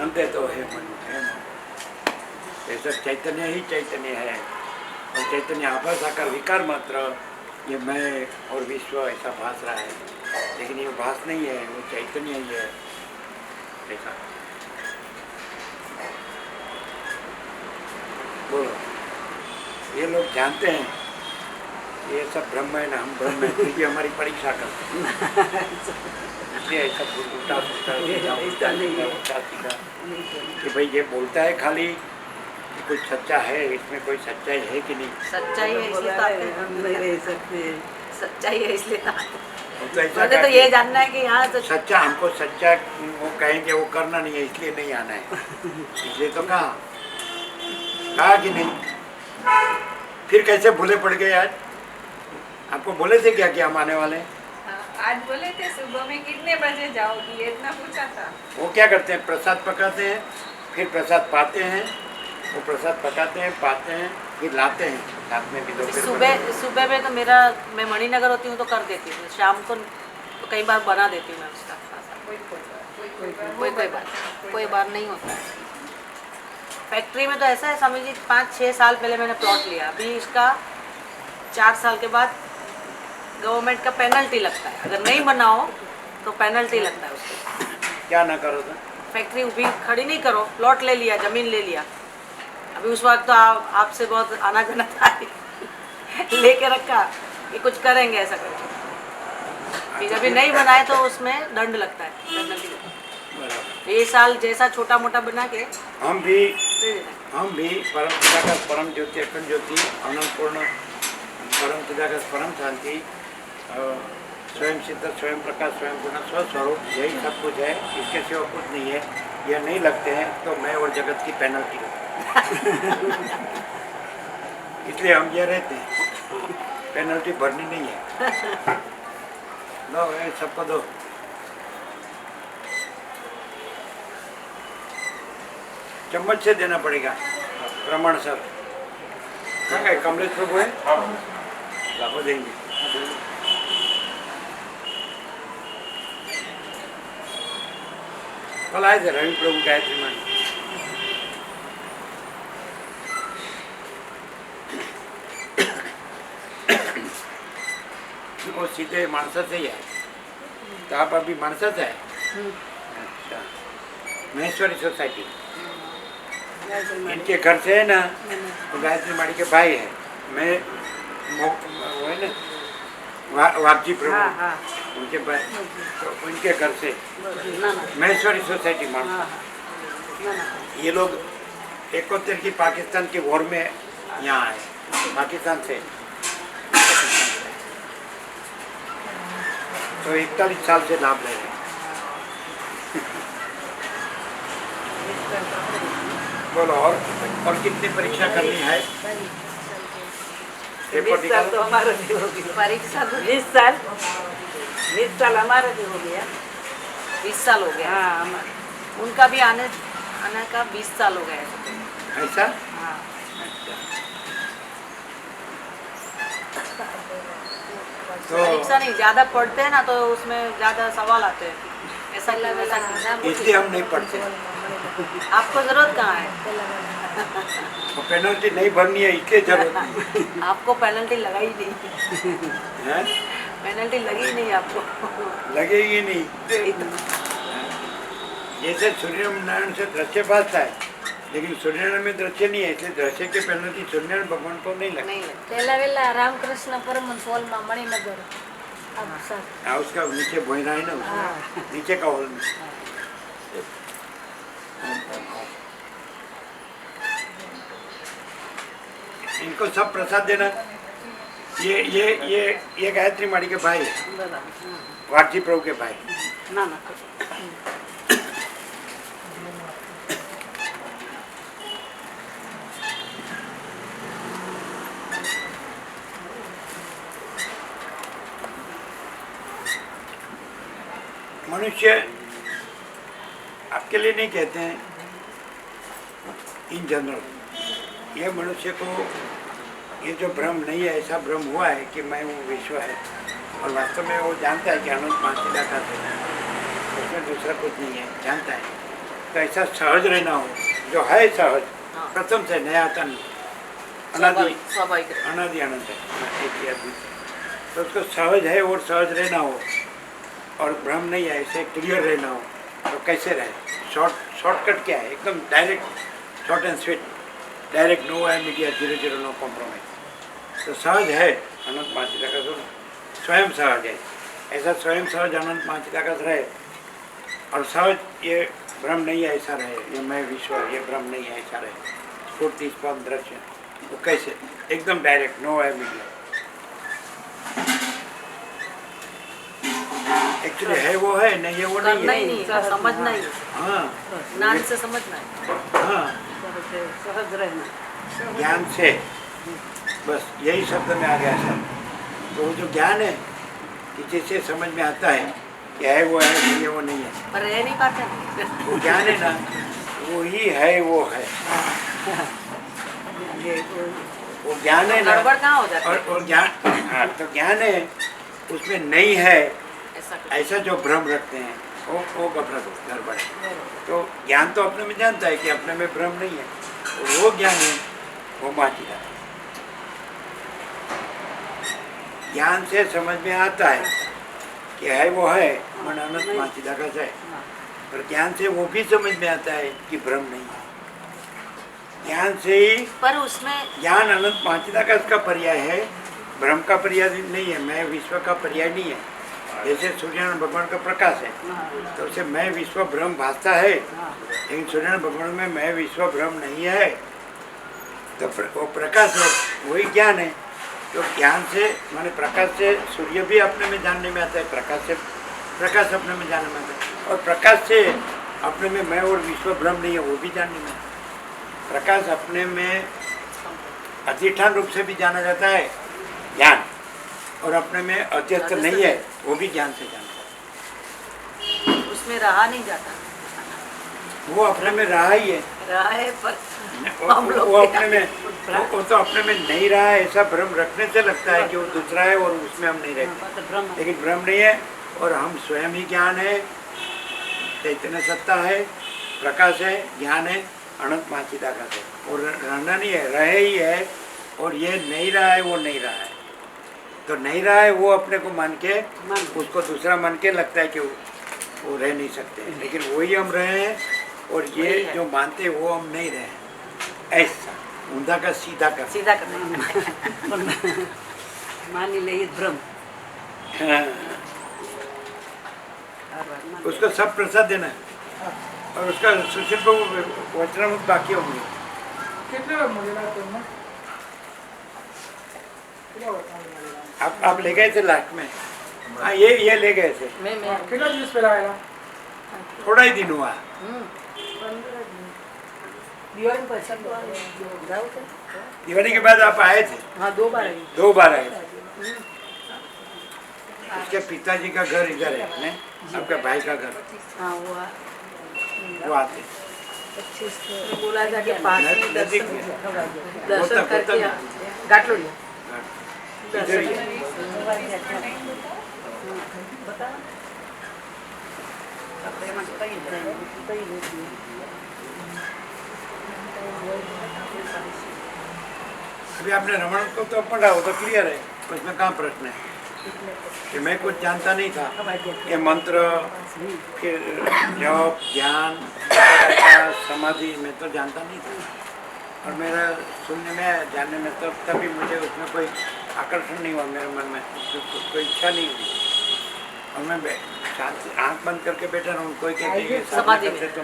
अंते तो हे मनु हे मन। ऐसा चैतन्य ही चैतन्य है, और चैतन्य आभास आकार विकार मात्र ये मैं और विश्व ऐसा भास रहा है, लेकिन ये भास नहीं है, वो चैतन्य ही है। ऐसा बोलो, ये लोग जानते हैं ये सब ब्रह्म है ना, हम ब्रह्म है, फिर भी हमारी परीक्षा करते हैं। इसलिए ऐसा उल्टा सीखा कि भाई ये बोलता है खाली कि कुछ सच्चा है, इसमें कोई सच्चाई है कि नहीं? सच्चाई है इसलिए तो आते हैं। हम नहीं रह सकते। सच्चाई है इसलिए तो आते हैं। तो ऐसा मुझे तो ये जानना है कि यहाँ से सच्चा हमको सच्चा वो कहेंगे वो करना नहीं है इसलिए नहीं आना है, इसलिए तो कहा कि नहीं। फिर कैसे भूले पड़ गए? आज आपको बोले थे क्या कि हम आने वाले? आज बोले थे सुबह में कितने बजे जाओगी, ये इतना पूछा था। वो क्या करते हैं, प्रसाद पकाते हैं, फिर प्रसाद पाते हैं, वो प्रसाद पकाते हैं, पाते हैं, फिर लाते हैं साथ में भी। सुबह में तो मेरा, मैं मणिनगर होती हूँ तो कर देती हूँ, शाम को तो कई बार बना देती हूँ मैं उसका खासा। कोई बार नहीं होता है। फैक्ट्री में तो ऐसा है, समझिए 5-6 साल पहले मैंने प्लॉट लिया, अभी इसका 4 साल के बाद गवर्नमेंट का पेनल्टी लगता है, अगर नहीं बनाओ तो पेनल्टी लगता है उसको। क्या ना करो तो फैक्ट्री भी खड़ी नहीं करो, प्लॉट ले लिया, ज़मीन ले लिया। अभी उस वक्त तो आपसे बहुत आना जाना था लेके रखा कि कुछ करेंगे ऐसा करके, फिर अभी नहीं बनाए तो उसमें दंड लगता है, पेनल्टी लगता है। बराबर। ये साल जैसा छोटा मोटा बना के हम भी दे देना। परम चिदाकाश परम ज्योति अखंड ज्योति अनंतपूर्ण परम चिदाकाश परम शांति स्वयं सिद्ध स्वयं प्रकाश स्वयं गुण स्वस्वरूप, यही सब कुछ है, इसके सिवा कुछ नहीं है। ये नहीं लगते हैं तो मैं और जगत की पेनल्टी लगती इसलिए हम ये रहते हैं, पेनल्टी भरनी नहीं है। लो ये सबको दो। चम्मच से देना पड़ेगा प्रमाण सर। कहाँ गए कमलेश प्रभु है? लाभो देंगे। कल आए थे रवि प्रभु गायत्री मानी। वो सीधे मानसा से ही है, तो आप अभी मानसा से है? अच्छा, महेश्वरी सोसाइटी। इनके घर से है ना, तो गायत्री माड़ी के भाई है, मैं वो है ना वापजी प्रभु, उनके भाई, तो उनके घर से महेश्वरी सोसाइटी मानसा। ये लोग 71 की पाकिस्तान की वॉर में यहाँ आए, पाकिस्तान से, तो 41 साल से लाभ ले रहे हैं। बोलो और कितनी परीक्षा करनी है? 20 साल तो हमारा भी हो गया। परीक्षा 20 साल हमारा भी हो गया। 20 साल हो गया। हाँ हमारा। उनका भी आने का 20 साल हो गया है। ऐसा? हाँ तो परीक्षा नहीं, ज़्यादा पढ़ते हैं ना तो उसमें ज़्यादा सवाल आते हैं, ऐसा क्यों वैसा क्यों? इसलिए हम नहीं पढ़ते। आपको ज़रूरत कहाँ है? तो पेनल्टी नहीं भरनी है, इसलिए जरूरत नहीं आपको पेनल्टी लगा ही नहीं, है, पेनल्टी लगी ही नहीं आपको। लगेगी नहीं। यही तो। जैसे सूर्यनारायण से दृश्यपात है, लेकिन सूर्यनारायण में दृश्य नहीं है, इसलिए दृश्य के पेनल्टी सूर्यनारायण भगवान को नहीं लगती। नहीं लगता। पहला वेला रामकृष्ण परमहंस हॉल में मणिनगर अब सर हाँ, उसका नीचे बोहना है ना, उसका नीचे का हॉल में। इनको सब प्रसाद देना। ये गायत्री माड़ी के भाई है, वाटजी प्रभु के भाई। ना ना मनुष्य आपके लिए नहीं कहते हैं, इन जनरल ये मनुष्य को ये जो भ्रम नहीं है, ऐसा भ्रम हुआ है कि मैं वो विश्व है, और वास्तव में वो जानता है कि अनंत पांचला का है, उसमें दूसरा कुछ नहीं है, जानता है। तो ऐसा सहज रहना हो, जो है सहज, प्रथम से नया आता नहीं, अनादि स्वाभाविक है। अनादि अनंत है, एक ही आदमी। तो उसको सहज है और सहज रहना हो, और भ्रम नहीं है, ऐसे क्लियर रहना हो, तो कैसे रहे? शॉर्टकट क्या है? एकदम direct, short and sweet, direct, no है मीडिया, 0 नो कॉम्प्रोमाइज। तो सहज है अनंत पांचला का, स्वयं सहज है, ऐसा स्वयं सहज अनंत पांचला का रहे, और सहज ये भ्रम नहीं है ऐसा रहे, ये मैं विश्व है ये भ्रम नहीं है ऐसा रहे, स्फूर्ति स्पंद दृश्य, तो कैसे? एकदम डायरेक्ट, नो है मीडिया। एक्चुअली है वो है, नहीं है वो नहीं करना ही है। नहीं है, समझना ही है, हाँ, ज्ञान से समझना है। हाँ, सहज रहना। ज्ञान से, बस यही शब्द में आ गया सब। तो वो जो ज्ञान है कि जैसे समझ में आता है कि है वो है, नहीं है वो नहीं है, पर रह नहीं पाते। वो ज्ञान है ना, वो ही है वो है, वो ज्ञान है ना। गड़बड़ कहाँ हो जाती है? और ज्ञान, हाँ, तो ज्ञान है उसमें नहीं है, ऐसा जो भ्रम रखते हैं वो गड़बड़ है। तो ज्ञान तो अपने में जानता है कि अपने में भ्रम नहीं है, वो ज्ञान है वो माचिदा। ज्ञान से समझ में आता है कि है वो है, मन अनंत माचिदा का है, पर ज्ञान से वो भी समझ में आता है कि भ्रम नहीं है। ज्ञान से ही पर उसमें ज्ञान अनंत माचिदा का इसका पर्याय है, भ्रम का पर्याय नहीं है, मैं विश्व का पर्याय नहीं है। जैसे सूर्यनारायण भगवान का प्रकाश है तो उसे मैं विश्व भ्रम भासता है, लेकिन सूर्यनारायण भगवान में मैं विश्व भ्रम नहीं है, तो वो प्रकाश है, वही ज्ञान है। तो ज्ञान से माने प्रकाश से सूर्य भी अपने में जानने में आता है, प्रकाश से प्रकाश अपने में जानने में आता है, और प्रकाश से अपने में मैं और विश्व भ्रम नहीं है वो भी जानने में। प्रकाश अपने में अधिष्ठान रूप से भी जाना जाता है ज्ञान, और अपने में अध्यस्त नहीं है वो भी ज्ञान से जानता है। उसमें रहा नहीं जाता, वो अपने में रहा ही है, रहा है पर वो अपने में वो तो अपने में नहीं रहा है, ऐसा भ्रम रखने से लगता है कि वो दूसरा है और उसमें हम नहीं रहते, लेकिन भ्रम नहीं है और हम स्वयं ही ज्ञान है, चैतन्य सत्ता है, प्रकाश है, ज्ञान है, अनंत माचिदा का है, और रहना नहीं है, रहे ही है, और ये नहीं रहा है वो नहीं रहा है। तो नहीं रहा है वो अपने को मान के उसको दूसरा मान के लगता है कि वो रह नहीं सकते, लेकिन वही हम रहे हैं, और ये जो मानते हैं वो हम नहीं रहे हैं। ऐसा ऊंधा का सीधा कर सीधा करना मान ले भ्रम। हाँ। उसको सब प्रसाद देना है, और उसका सुशील को वचनामृत बाकी होंगे। आप ले गए थे लास्ट में? हाँ ये ले गए थे, कितना दिवस पहला आएगा? थोड़ा ही दिन हुआ। दिवाली के बाद आप आए थे? हाँ 2 बार आई। 2 बार आए थे। उसके पिताजी का घर इधर है अपने, आपके भाई का घर, हाँ वो आते बोला जाके पास में नजदीक दर्शन करके गाट लो इधर ही। अभी आपने रमण को तो पढ़ा, वो तो क्लियर है, उसमें कहाँ प्रश्न है कि मैं कुछ जानता नहीं था, ये मंत्र फिर जप ध्यान समाधि में तो जानता नहीं था, और मेरा सुनने में जानने में तो तभी मुझे उसमें कोई आकर्षण नहीं हुआ, मेरे मन में कोई इच्छा नहीं हुई, और मैं शांति आँख बंद करके बैठा रहूँ, कोई कहते समाधि करते तो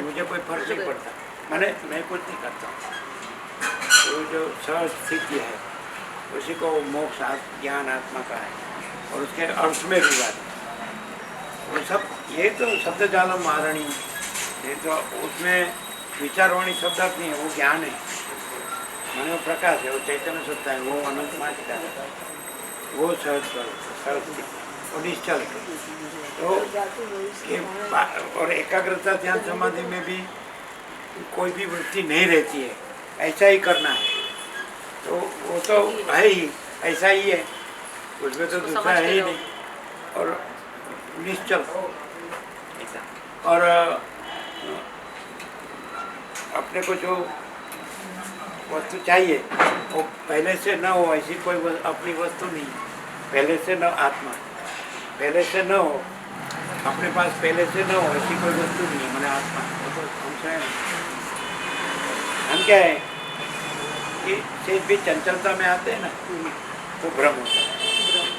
मुझे कोई फर्क नहीं पड़ता, मैंने मैं कुछ नहीं करता। वो जो सहज स्थिति है उसी को मोक्ष ज्ञान आत्मा का है, और उसके अर्थ में भी बात है। वो सब ये तो शब्द जालम महारणी, ये तो उसमें विचारवाणी शब्दार्थ नहीं है, वो ज्ञान है, माने वो प्रकाश है, वो चैतन्य सत्ता है, वो अनंत माचिदा है, वो सहज और निश्चल है। तो ये और एकाग्रता ध्यान समाधि में भी कोई भी वृत्ति नहीं रहती है, ऐसा ही करना है, तो वो तो है ही, ऐसा ही है, उसमें तो दूसरा है ही नहीं, और निश्चल ऐसा। और अपने को जो वस्तु चाहिए वो पहले से न हो, ऐसी कोई अपनी वस्तु नहीं, पहले से न आत्मा, पहले से न हो, अपने पास पहले से न हो ऐसी कोई वस्तु नहीं है, मैंने आत्मा, वो तो हम स्वयं हम क्या है कि सेज भी चंचलता में आते हैं ना, तो भ्रम होता है,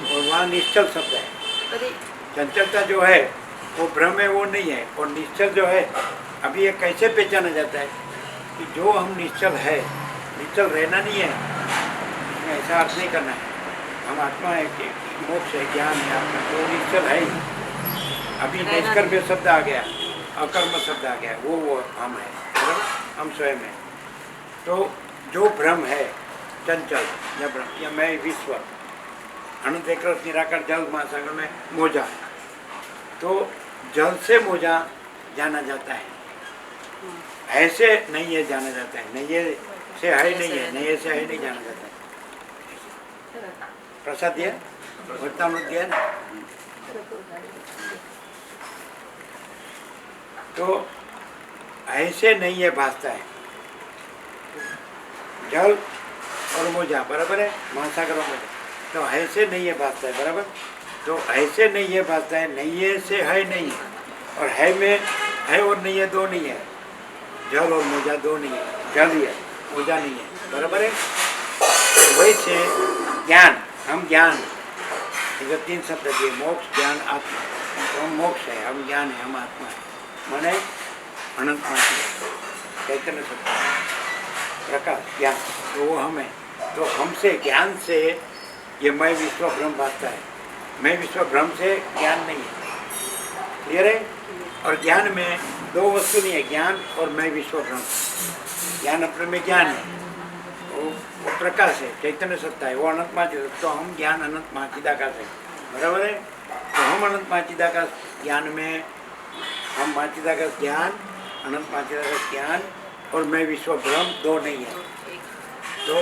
और वहाँ निश्चल शब्द है। चंचलता जो है वो भ्रम है, वो नहीं है, और निश्चल जो है, अभी ये कैसे पहचाना जाता है कि जो हम निश्चल है, निश्चल रहना नहीं है, इसमें ऐसा अर्थ नहीं करना है, हम आत्मा है कि मोक्ष है, ज्ञान है, आत्मा तो निश्चल है ही। अभी निष्कर्म शब्द आ गया, अकर्म शब्द आ गया, वो हम है, हम स्वयं है। तो जो भ्रम है चंचल या भ्रम या मैं विश्व अनंत एक रस निराकार जल महासागर में मोजा, तो जल से मोजा जाना जाता है, ऐसे नहीं है जाना जाता है, नहीं है से है नहीं है, नहीं से है नहीं जाना जाता है। प्रसाद दिया, भक्तामृत दिया ना। तो ऐसे नहीं है भासता है जल और मोजा, बराबर है, महासागर और मोजा, तो ऐसे नहीं है भासता है, बराबर। तो ऐसे नहीं है भासता है, नहीं है से है नहीं है, और है में है और नहीं है दो नहीं है, जल और मोजा दो नहीं है, जल ही है मोजा नहीं है, बराबर है। तो वैसे ज्ञान, हम ज्ञान, ये 3 शब्द दिए, मोक्ष ज्ञान आत्मा, तो हम मोक्ष है, हम ज्ञान है, हम आत्मा है, माने अनंत चैतन्य सत्ता प्रकाश ज्ञान, तो वो हम है। तो हमसे ज्ञान से ये मैं विश्व ब्रह्म भासता है, मैं विश्व ब्रह्म से ज्ञान नहीं है, क्लियर है। और ज्ञान में दो वस्तु नहीं है, ज्ञान और मैं विश्व ब्रह्म। ज्ञान अपने में ज्ञान है, वो प्रकाश है, चैतन्य सत्ता है, वो अनंत महाचिदाकाश, तो हम ज्ञान अनंत महाचिदाकाश है, बराबर है। तो हम अनंत महाचिदाकाश ज्ञान में, हम महाचिदाकाश ज्ञान, अनंत महाचिदाकाश ज्ञान और मैं विश्व ब्रह्म दो नहीं है। तो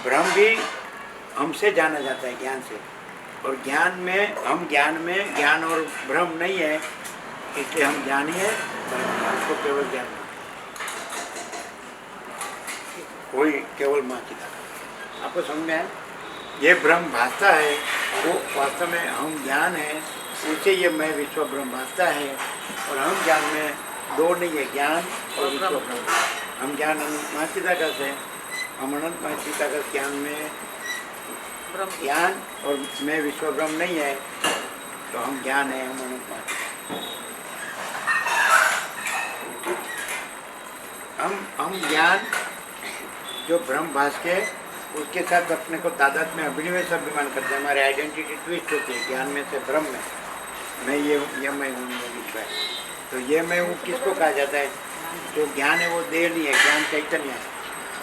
ब्रह्म भी हमसे जाना जाता है ज्ञान से, और ज्ञान में, हम ज्ञान में ज्ञान और ब्रह्म नहीं है, इसलिए हम ज्ञानी है, हमको केवल ज्ञान, कोई केवल महाचिदाकाश। आपको समझ में आया? ये ब्रह्म भासता है, वो वास्तव में हम ज्ञान है, उसे ये मैं विश्व ब्रह्म भासता है, और हम ज्ञान में दो नहीं है, ज्ञान और विश्व ब्रह्म। हम ज्ञान अनंत महाचिदाकाश है, हम अनंत महाचिदाकाश ज्ञान में ज्ञान और मैं विश्व ब्रह्म नहीं है, तो हम ज्ञान है, हम अनंत महाचिदाकाश। हम ज्ञान जो ब्रह्म भास के, उसके साथ अपने को तादाद में अभिनिवेश अभिमान करते हैं, हमारी आइडेंटिटी ट्विस्ट होती है ज्ञान में से ब्रह्म में, मैं ये हूँ, ये मैं हूँ, ये विश्व है। तो ये मैं हूँ किसको कहा जाता है? जो ज्ञान है वो देह नहीं है, ज्ञान चैतन्य है,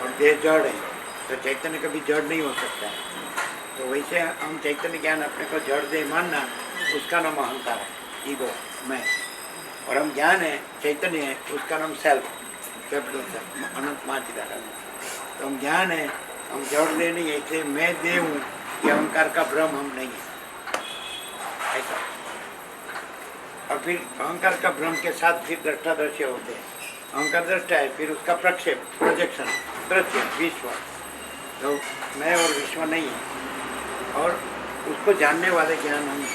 और देह जड़ है, तो चैतन्य कभी जड़ नहीं हो सकता है। तो वैसे हम चैतन्य ज्ञान अपने को जड़ देह मानना, उसका नाम अहंकार है, ईगो, मैं। और हम ज्ञान है, चैतन्य है, उसका नाम सेल्फ, अनंत महाचिदाकाश। तो हम ज्ञान है, हम जड़ दे नहीं है, इसलिए मैं दे हूँ, ये अहंकार का भ्रम हम नहीं है, ऐसा। और फिर अहंकार का भ्रम के साथ फिर दृष्टा दृश्य होते हैं, अहंकार दृष्टा है, फिर उसका प्रक्षेप, प्रोजेक्शन, दृश्य, विश्व। तो मैं और विश्व नहीं है, और उसको जानने वाले ज्ञान हम,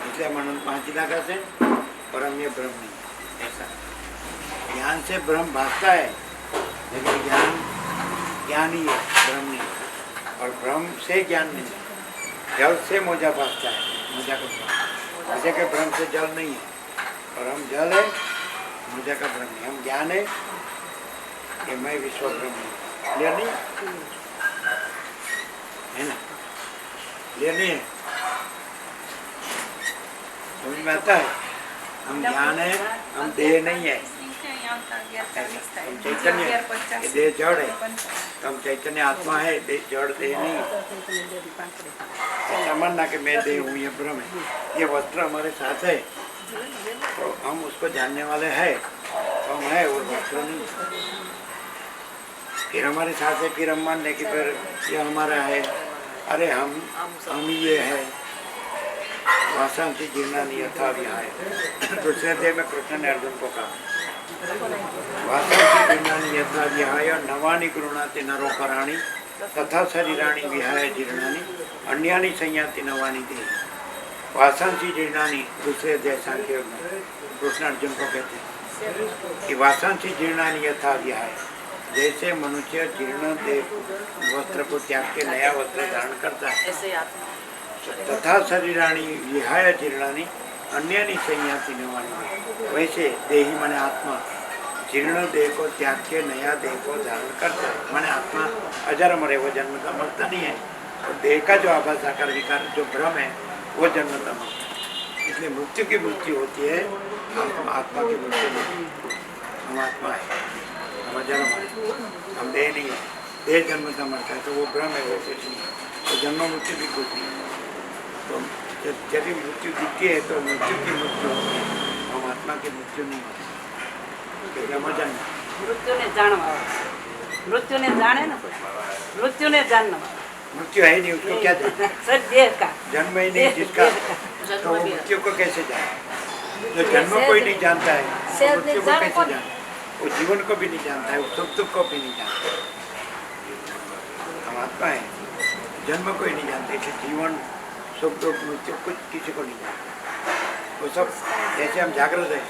इसलिए हम अनंत महाचिदाकाश है, और हम ये ब्रह्म नहीं है, ऐसा। ज्ञान से ब्रह्म भासता है, लेकिन ज्ञान ही है, ब्रह्म नहीं है। और ब्रह्म से ज्ञान नहीं है, जल से मोजा भासता है, मोजा का ब्रह्म, मोजा के ब्रह्म से जल नहीं है, और हम जल है, मोजा का ब्रह्म नहीं, हम ज्ञान है, ये मैं विश्व ब्रह्म नहीं। क्लियर नहीं है ना? क्लियर नहीं है? समझ में आता है? हम ज्ञान है, हम देह नहीं है, हम चैतन्य है, ये देह जड़ है, तो हम चैतन्य आत्मा है, जड़ देह नहीं। ऐसा मानना कि मैं देह हूँ, ये ब्रह्म है, ये वस्त्र हमारे साथ है, तो हम उसको जानने वाले हैं, तो हम है, वो वस्त्र नहीं। फिर हमारे साथ है, फिर हम मान लें कि फिर ये हमारा है, अरे हम ये है, वासंति जीर्णानि यथा विहाय। दूसरे अध्याय में कृष्ण ने अर्जुन को कहा, वासंति जीर्णानि यथा विहाय नवानि गृह्णाति नरोपराणि तथा शरीराणि विहाय जीर्णानि अन्यानि संयाति नवानि देहि। वासंति जीर्णानि, दूसरे अध्याय सांख्य योग में कृष्ण अर्जुन को कहते हैं कि वासंति जीर्णानि यथा विहाय, जैसे मनुष्य जीर्ण देह वस्त्र को त्याग के नया वस्त्र धारण करता है, तथा शरीराणी विहाय जीर्णानि अन्यानि संयाति नवानि, वैसे देही माने आत्मा जीर्ण देह को त्याग के नया देह को धारण करता है। माने आत्मा अजर मरे, वो जन्मता मरता नहीं है, और देह का जो आभास आकार विकार जो भ्रम है वो जन्मता मरता है। इसलिए मृत्यु की मृत्यु होती है, आत्मा की मृत्यु नहीं। हम आत्मा है, हम अजर मरे, हम देह नहीं है, देह जन्मता मरता है, तो वो भ्रम है, वो कुछ नहीं है, तो जन्म मृत्यु भी कुछ नहीं है। तो यदि मृत्यु दिखती है तो मृत्यु की मृत्यु होती है, हम आत्मा की मृत्यु नहीं होती। मृत्यु ने जानवा, मृत्यु ने जाने ना, मृत्यु ने जानना, मृत्यु है ही नहीं, उसको क्या जाने? सब देह का जन्म ही नहीं जिसका, तो वो मृत्यु को कैसे जाने? जो जन्म को ही नहीं जानता है सेहत तो मृत्यु को जाने कैसे कौन? जाने? वो जीवन को भी नहीं जानता है, वो सुख दुख को भी नहीं जानता। हम आत्मा है, जन्म को ही नहीं जानते, इसलिए जीवन सुख दुख मृत्यु कुछ किसी को नहीं जानते। वो सब जैसे हम जागृत है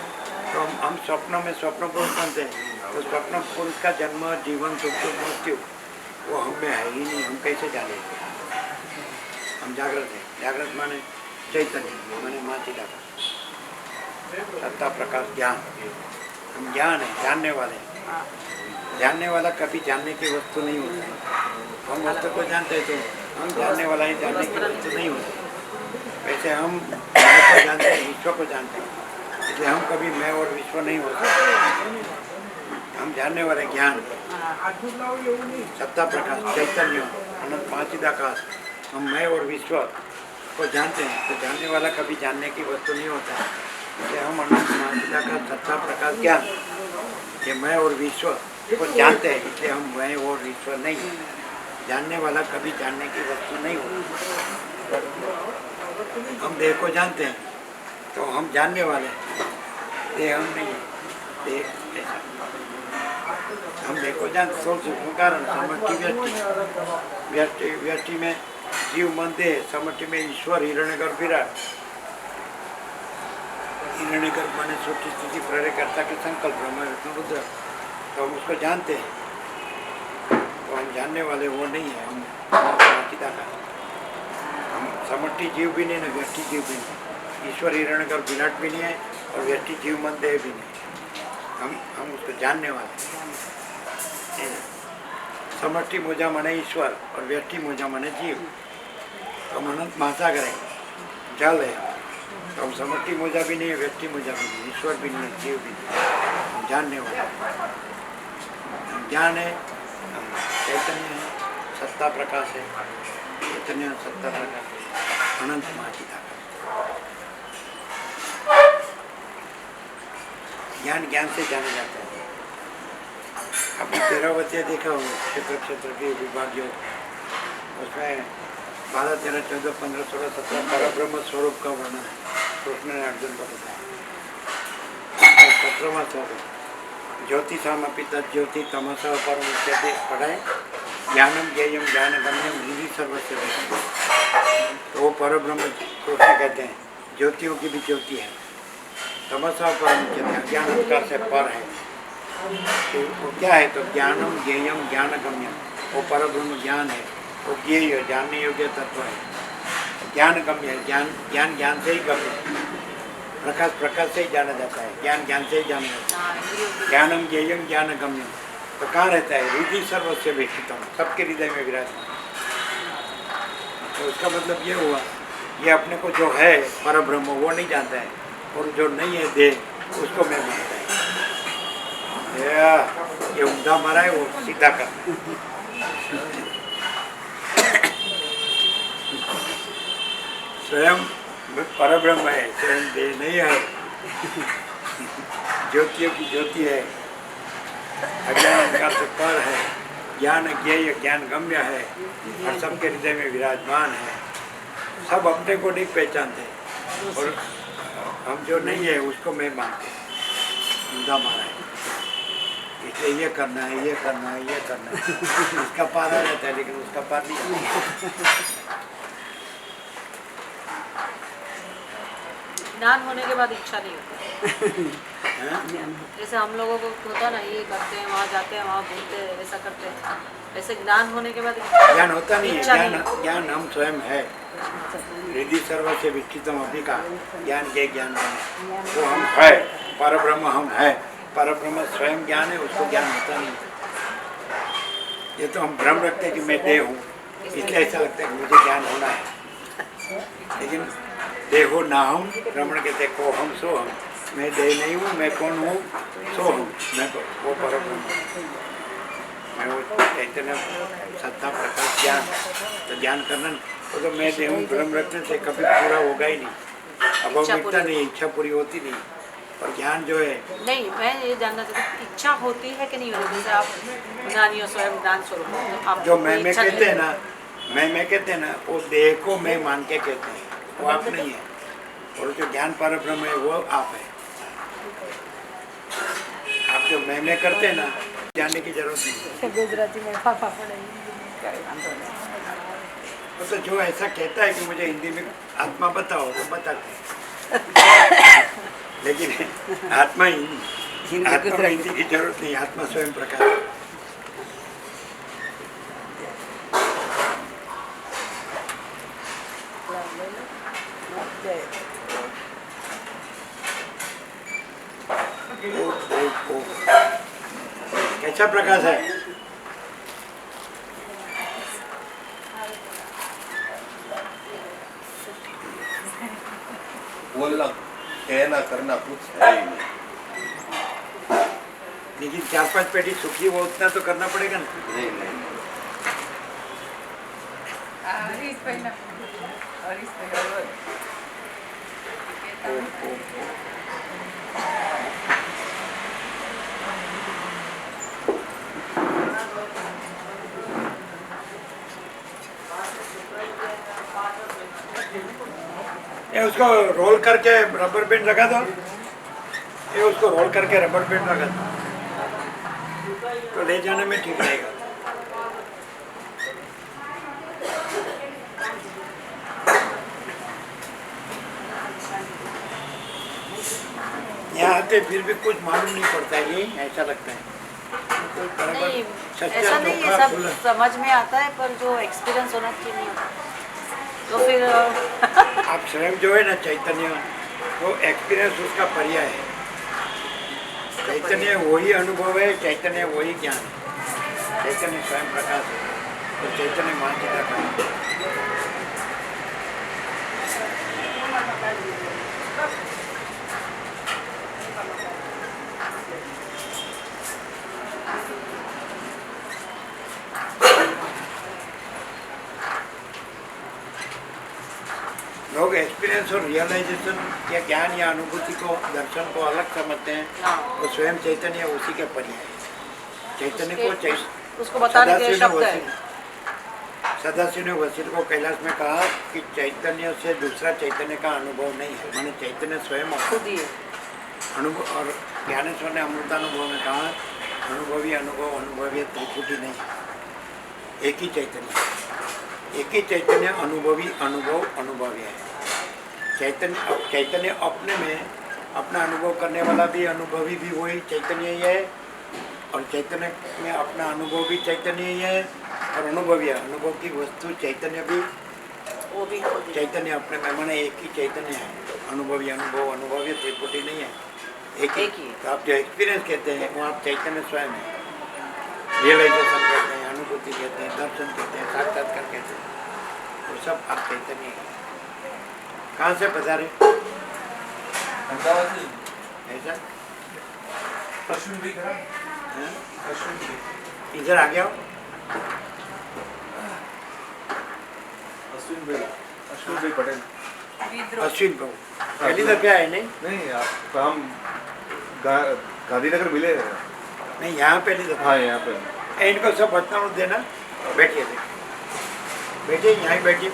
तो हम स्वप्नों में स्वप्न पुरुष बनते हैं, तो स्वप्न पुरुष का जन्म जीवन सुख दुख मृत्यु वो हम में है ही नहीं, हम कैसे जानेंगे? हम जागृत है, जागृत माने चैतन्य माने माचिदा सत्ता प्रकाश ज्ञान। हम ज्ञान है, जानने वाले हैं। जानने वाला कभी जानने की वस्तु नहीं होता है। हम वस्तु को जानते हैं तो हम जानने वाला ही जानने की वस्तु नहीं होता। वैसे हम मैं को जानते हैं, विश्व को जानते हैं, इसलिए हम कभी मैं और विश्व नहीं हो सकते। हम जानने वाले ज्ञान सत्ता प्रकाश चैतन्य अनंत पांचीदाकाश, हम मैं और विश्व को जानते हैं, तो जानने वाला कभी जानने की वस्तु नहीं होता है। इसलिए हम अनंत पांचीदाकाश सत्ता प्रकाश ज्ञान ये मैं और विश्व को जानते हैं, इसलिए हम मैं और विश्व नहीं। जानने वाला कभी जानने की वस्तु नहीं होता। हम देह को जानते हैं तो हम जानने वाले हैं, देह हम नहीं है, देह हम देह को जानते। सोच कारण समष्टि व्यष्टि, व्यष्टि में जीव मन देह, समष्टि में ईश्वर हिरण्यगर्भ विराट। हिरण्यगर्भ माने सूक्ष्म स्थिति प्रेरकर्ता के संकल्प ब्रह्मा विष्णु रुद्र, तो हम उसको जानते हैं, तो हम जानने वाले वो नहीं है। हम समष्टि जीव भी नहीं, व्यष्टि जीव भी नहीं, ईश्वर हिरण्यगर्भ विराट भी नहीं है और व्यष्टि जीव मन देह भी नहीं। हम उसको जानने वाले। समष्टि मोजा माने ईश्वर और व्यष्टि मोजा माने जीव। तो हम अनंत महासागर है, जल है, तो हम समष्टि मोजा भी नहीं है, व्यक्ति मोजा भी नहीं, ईश्वर भी नहीं, जीव भी नहीं। हम जानने वाले, हम ज्ञान है, हम चैतन्य है, सत्ता प्रकाश है, चैतन्य सत्ता प्रकाश है, अनंत महाचिता। ज्ञान ज्ञान से जाना जाता है। आपने 13 बच्चे देखा हो क्षेत्र के विभाग योग, उसमें 12, 13, 14, 15, 16, 17 परब्रह्म स्वरूप का वर्णन है। कृष्ण ने अर्जुन को बताया। 17वां स्वरूप ज्योति सामपि तज्ज्योति तमसा परम उच्यते पढ़ाए ज्ञानम ज्ञेयम ज्ञानगम्यम हृदि सर्वस्य। तो वो परब्रह्म कृष्ण कहते हैं, ज्योतियों की भी ज्योति है, तमसा परम उच्यते, ज्ञान अंधकार से पर है। तो वो क्या है? तो ज्ञानम ज्ञेयम ज्ञानगम्यम, वो परब्रह्म ज्ञान है, वो ज्ञेय जानने योग्य तत्व है, ज्ञान गम्य है, ज्ञान ज्ञान से ही गम्य है, प्रकाश प्रकाश से ही जाना जाता है, ज्ञान ज्ञान से ही जाना जाता है। ज्ञानम ज्ञेयम ज्ञान गम्यम, तो कहाँ रहता है? हृदय सर्वस्य वेष्टितम, सबके हृदय में विराजमान। तो उसका मतलब ये हुआ, ये अपने को जो है परब्रह्म वो नहीं जानता है, और जो नहीं है देह उसको मैं मानता है। ये उमदा मारा है, वो सीधा करना है। स्वयं परब्रह्म है, स्वयं देह नहीं है, ज्योतियों की ज्योति है, अज्ञान का तो पर है, ज्ञान ज्ञेय ज्ञान गम्य है, और सबके हृदय में विराजमान है। सब अपने को नहीं पहचानते, और हम जो नहीं है उसको मैं मानते, उमदा मारा है, इसलिए ये करना है, ये करना है, ये करना है। इसका पार आ जाता है, लेकिन उसका पार नहीं। ज्ञान होने के बाद इच्छा नहीं होती। जैसे हम लोगों को होता ना, ये करते हैं, वहाँ जाते हैं, वहाँ घूमते हैं, ऐसा करते हैं, ऐसे ज्ञान होने के बाद ज्ञान होता नहीं है। ज्ञान हम स्वयं है, हृदय सर्व से विकसितम अभी का ज्ञान के ज्ञान वो हम है, परब्रह्म हम है, परब्रह्म स्वयं ज्ञान है, उसको ज्ञान होता नहीं। ये तो हम भ्रम रखते हैं कि मैं देह हूँ, इसलिए ऐसा लगता है कि मुझे ज्ञान होना है, लेकिन देहो ना हम भ्रमण कहते को हम सो हम, मैं देह नहीं हूँ, मैं कौन हूँ? सो हूँ, मैं वो परब्रह्म, मैं वो चैतन्य सत्ता प्रकाश ज्ञान। तो ज्ञान करना वो तो मैं देह हूँ भ्रम रखने से कभी पूरा होगा ही नहीं, अब मिटता नहीं, इच्छा पूरी होती नहीं। और ज्ञान जो है नहीं, मैं ये जानना चाहती हूँ इच्छा होती है कि नहीं होती? जैसे आप ज्ञानी हो, स्वयं ज्ञान स्वरूप आप जो मैं कहते हैं ना, मैं कहते हैं ना, वो देह को मैं मान के कहते हैं, वो आप नहीं है। और जो ज्ञान परब्रह्म है वो आप है। आप जो मैं करते हैं ना, जानने की जरूरत नहीं। गुजराती में पापा पड़े કઈ વાંધો નહીં. तो जो ऐसा कहता है कि मुझे हिंदी में आत्मा बताओ वो बताते हैं। लेकिन आत्मा आत्मा में हिंदी की जरूरत नहीं, आत्मा स्वयं प्रकाश है। कैसा प्रकाश है? बोलना कहना करना कुछ है ही नहीं। लेकिन 4-5 पेटी सुखी वो उतना तो करना पड़ेगा ना। नहीं नहीं હરીશભાઈ ના હરીશભાઈ હળવદ ये उसको रोल करके रबर बैंड लगा दो, ये उसको रोल करके रबर बैंड लगा दो तो ले जाने में ठीक रहेगा। यहाँ आते फिर भी कुछ मालूम नहीं पड़ता है, ये ऐसा लगता है कोई बराबर नहीं, सच्चा ऐसा नहीं चोखा है, सब खुला। समझ में आता है, पर जो एक्सपीरियंस होना चाहिए नहीं होता। तो फिर आप स्वयं जो है ना चैतन्य, वो एक्सपीरियंस उसका पर्याय है। चैतन्य वही अनुभव है, चैतन्य वही ज्ञान है। चैतन्य स्वयं प्रकाश है, तो चैतन्य महाचिता का है। लोग एक्सपीरियंस और रियलाइजेशन या ज्ञान या अनुभूति को, दर्शन को अलग समझते हैं, तो स्वयं चैतन्य उसी के पर्याय है। चैतन्य को उसको बताने के शब्द है। सदाशिव ने वसील को कैलाश में कहा कि चैतन्य से दूसरा चैतन्य का अनुभव नहीं है, माने चैतन्य स्वयं खुद ही है। अनुभव। और ज्ञानेश्वर ने अमृतानुभव में कहा अनुभवी अनुभव अनुभवी त्रिपुटी नहीं है, एक ही चैतन्य, एक ही चैतन्य अनुभवी अनुभव अनुभवी है। चैतन्य अपने में अपना अनुभव करने वाला भी अनुभवी भी वही चैतन्य ही है, और चैतन्य में अपना अनुभव भी चैतन्य ही है, और अनुभवी है, अनुभव की वस्तु चैतन्य भी वो भी खुद ही। चैतन्य अपने में माने एक ही चैतन्य है। अनुभवी अनुभव अनुभवी त्रिपुटी नहीं है, एक ही। तो आप जो एक्सपीरियंस कहते हैं वो आप चैतन्य स्वयं है। रियलाइजेशन कहते हैं, अनुभूति कहते हैं, दर्शन कहते हैं, साक्षात्कार कहते हैं, वो सब आप चैतन्य हैं। कहाँ से पधारे? अहमदाबाद से ऐसा अश्विन भी करा, हाँ? अश्विन भी, इधर आ गया हो? अश्विन भाई पटेल। अश्विन प्रभु पहली दफे आए नहीं? नहीं आप हम गांधीनगर मिले हैं। नहीं, यहाँ पहली दफा। हाँ यहाँ पे इनको सब वचनामृत देना। बैठिए बैठिए, यहाँ ही बैठिए,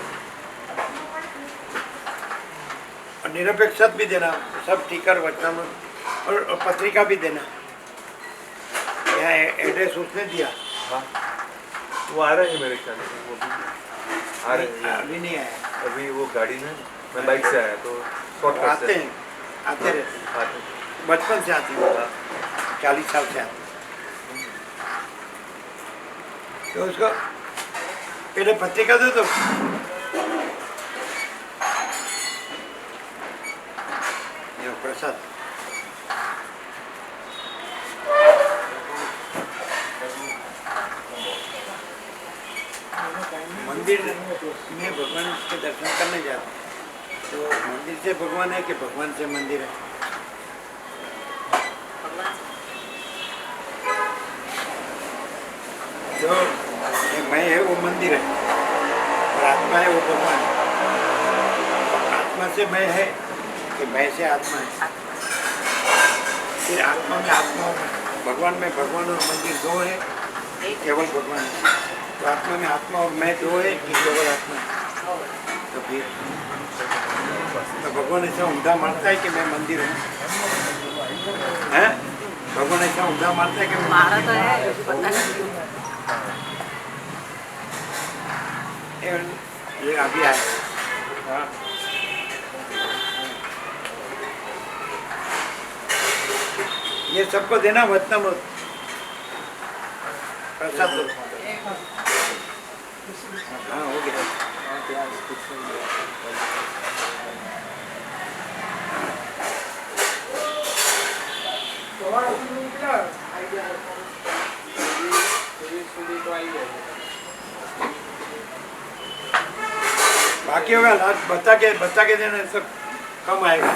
और निरपेक्ष सत भी देना, सब टीकर वचनामृत और पत्रिका भी देना। यहाँ एड्रेस उसने दिया। हाँ वो आ रहे हैं मेरे ख्याल से, वो भी आ रहे हैं। अभी नहीं आया, अभी वो गाड़ी में, मैं बाइक से आया तो शॉर्टकट आते से हैं, आते रहते हैं, आते हैं। बचपन से आती हूँ, 40 साल से आती हूँ। तो उसको पहले पत्रिका दे दो। ये प्रसाद। मंदिर में भगवान के दर्शन करने जाते हैं, तो मंदिर से भगवान है कि भगवान से मंदिर है? जो ये मैं है वो मंदिर है, और आत्मा है वो भगवान है। आत्मा से मैं है कि मैं से आत्मा है? फिर आत्मा में आत्मा और भगवान में भगवान और मंदिर दो है, केवल भगवान है। तो आत्मा में आत्मा और मैं दो है कि केवल आत्मा है? तो फिर तो भगवान ऐसा उमदा मारता है कि मैं मंदिर हूँ हैं? भगवान ऐसा उमदा मारता है कि मैं मारा तो है पता नहीं। ये अभी आया ये सबको देना वतन प्रसाद दो। हाँ हो गया। बाकी होगा लास्ट बता के देना सब कम आएगा।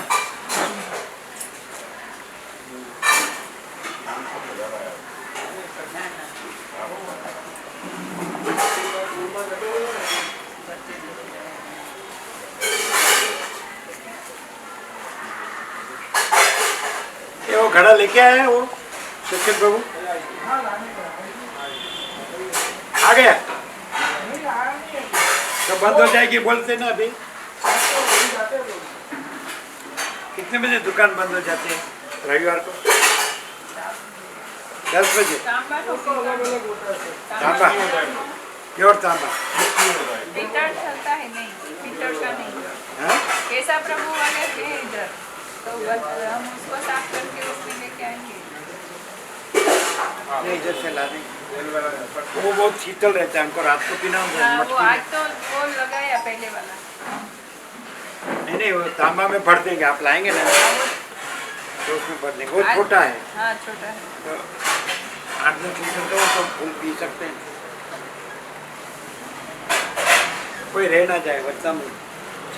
ये वो घड़ा लेके आया है वो शिक्षक प्रभु आ गया तो बंद हो जाएगी बोलते ना अभी। कितने बजे दुकान बंद हो जाती है रविवार को? 10 बजे। तांबा तांबा प्योर तांबा पीतल चलता है नहीं, पीतल का नहीं। हाँ? कैसा प्रभु वाले हैं इधर तो बस हम उसको साफ करके उसमें लेके आएंगे। नहीं इधर से ला देंगे। वो बहुत शीतल रहता है हमको रात को पीना हाँ, वो मटकी आज में। तो वो लगाया पहले वाला। नहीं वो तांबा में भर देंगे आप लाएंगे ना तो उसमें भर देंगे। वो आज- छोटा है हाँ छोटा है। तो 8-10 लीटर दो तो फूल पी सकते हैं। कोई रह ना जाए बच्चा में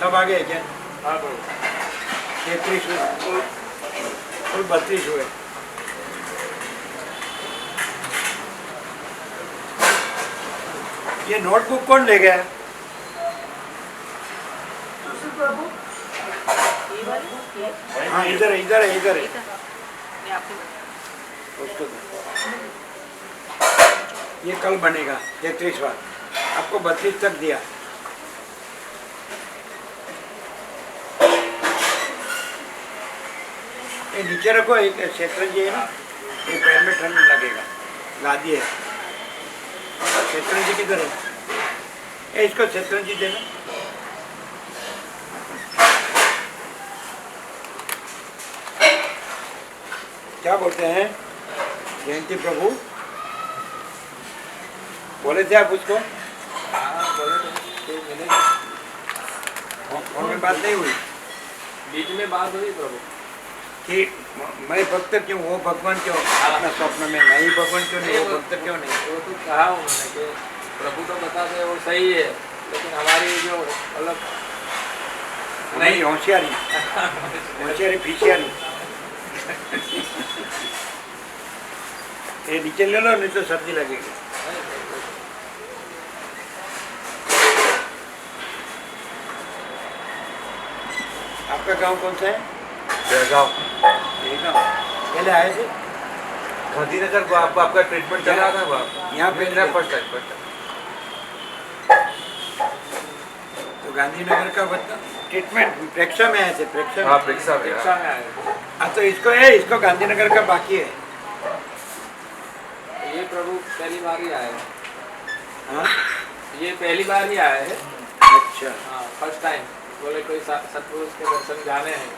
सब आ गए क्या? 33 हुए कुल 32 हुए। ये नोटबुक कौन ले गया? हाँ इधर है इधर है इधर है ये आपको उसको दो। ये कल बनेगा 33वां आपको 32 तक दिया। ये नीचे रखो एक शतरंजी है ना ये पैर में ठंड लगेगा गादी है। शतरंजी किधर है? ये इसको शतरंजी देना। क्या बोलते हैं जयंती प्रभु बोले थे आप उसको? फोन में बात नहीं हुई बीच में बात हुई प्रभु कि मैं भक्त क्यों वो भगवान क्यों अपना स्वप्न में मैं ही भगवान क्यों नहीं वो भक्त क्यों नहीं? वो तो कहा उन्होंने कि प्रभु तो बताते हैं वो सही है लेकिन हमारी जो मतलब नहीं होशियारी होशियारी फिशियारी ये नीचे ले लो नहीं तो सर्दी लगेगी। आपका गांव कौन सा है? जयगांव यही गांव पहले आए थे गांधीनगर को आपका ट्रीटमेंट चल रहा था वहाँ यहाँ पे फर्स्ट टाइम तो गांधीनगर का बता ट्रीटमेंट प्रेक्षा में आए थे प्रेक्षा हाँ में। प्रेक्षा में शिक्षा में आए हाँ तो इसको गांधीनगर का बाकी है। ये प्रभु पहली बार ही आए हैं। हाँ ये पहली बार ही आए हैं अच्छा हाँ फर्स्ट टाइम बोले कोई सतपुरुष के दर्शन जाने हैं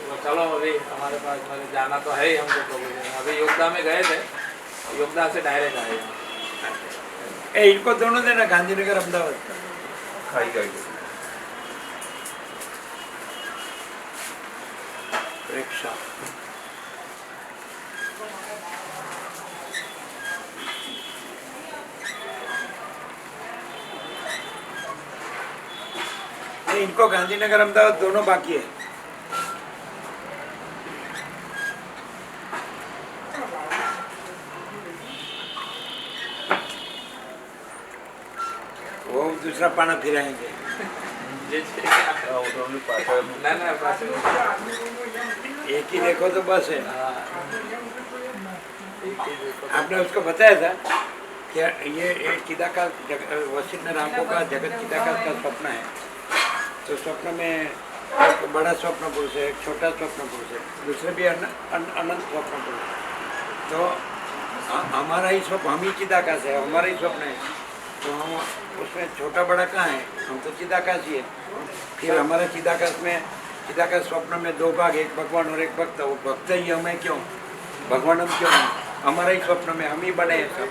तो चलो अभी हमारे पास मतलब जाना तो है ही हमको प्रभु के। अभी योगदा में गए थे योगदा से डायरेक्ट आए यहाँ। ए इनको दोनों देना गांधीनगर अहमदाबाद खाई गई प्रेक्षा इनको गांधीनगर अहमदाबाद दोनों बाकी है। वो दूसरा पाना फिराएंगे। ना ना बस एक ही देखो तो बस है। हाँ, आपने उसको बताया था कि ये चिदाकाश वशिष्ठ रामको का जगत चिदाकाश का स्वप्न है तो स्वप्न में एक बड़ा स्वप्न पुरुष है, एक छोटा स्वप्न पुरुष है, दूसरे भी अनंत स्वप्न पुरुष। तो हमारा ही स्वप्न, हम ही चिदाकाश है, हमारा ही स्वप्न है। तो हम उसमें छोटा बड़ा कहाँ है, हम तो चिदाकाश ही है। फिर हमारा चिदाकाश स्वप्न में दो भाग, एक भगवान और एक भक्त। वो भक्त ही हमें क्यों, भगवान हम क्यों नहीं, हमारा ही स्वप्न में हम ही बने हैं सब,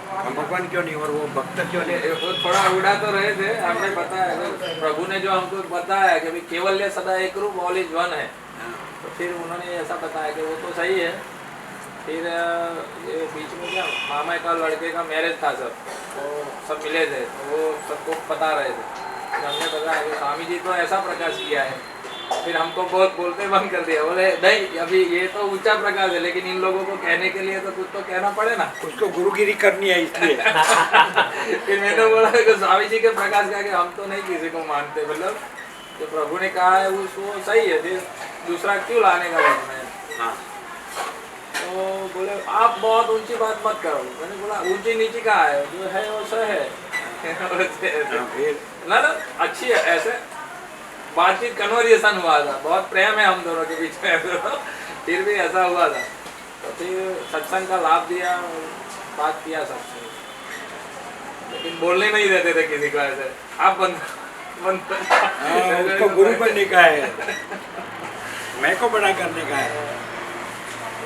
हम भगवान क्यों नहीं और वो भक्त क्यों नहीं। वो थोड़ा उड़ा तो रहे थे, हमने बताया प्रभु ने जो हमको बताया कि भाई केवल सदा एक रूप, ऑल इज वन है। तो फिर उन्होंने ऐसा बताया कि वो तो सही है। फिर ये बीच में क्या मामा का लड़के का मैरिज था, सब मिले थे, तो वो सबको बता रहे थे। फिर हमने बताया कि स्वामी जी तो ऐसा प्रकाश किया है। फिर हमको बहुत बोलते बंद कर दिया, बोले नहीं अभी ये तो ऊंचा प्रकाश है, लेकिन इन लोगों को कहने के लिए तो कुछ तो कहना पड़े ना, कुछ तो गुरुगिरी करनी है इसलिए। फिर मैंने बोला कि स्वामी जी के प्रकाश का कि हम तो नहीं किसी को मानते, मतलब जो प्रभु ने कहा है वो सही है, फिर दूसरा क्यों लाने का बोलना है। हाँ। तो बोले आप बहुत ऊंची बात मत करो। मैंने बोला ऊंची नीची कहा है, जो है वो सही है। फिर ना अच्छी है, ऐसे बातचीत कन्वर्सेशन हुआ था, बहुत प्रेम है हम दोनों के बीच में। फिर भी ऐसा हुआ था, तो फिर सत्संग का लाभ दिया, बात किया सबसे, लेकिन बोलने नहीं देते थे किसी को ऐसे, आप बंद उसको गुरु बनने का है, मैं को बड़ा करने का है।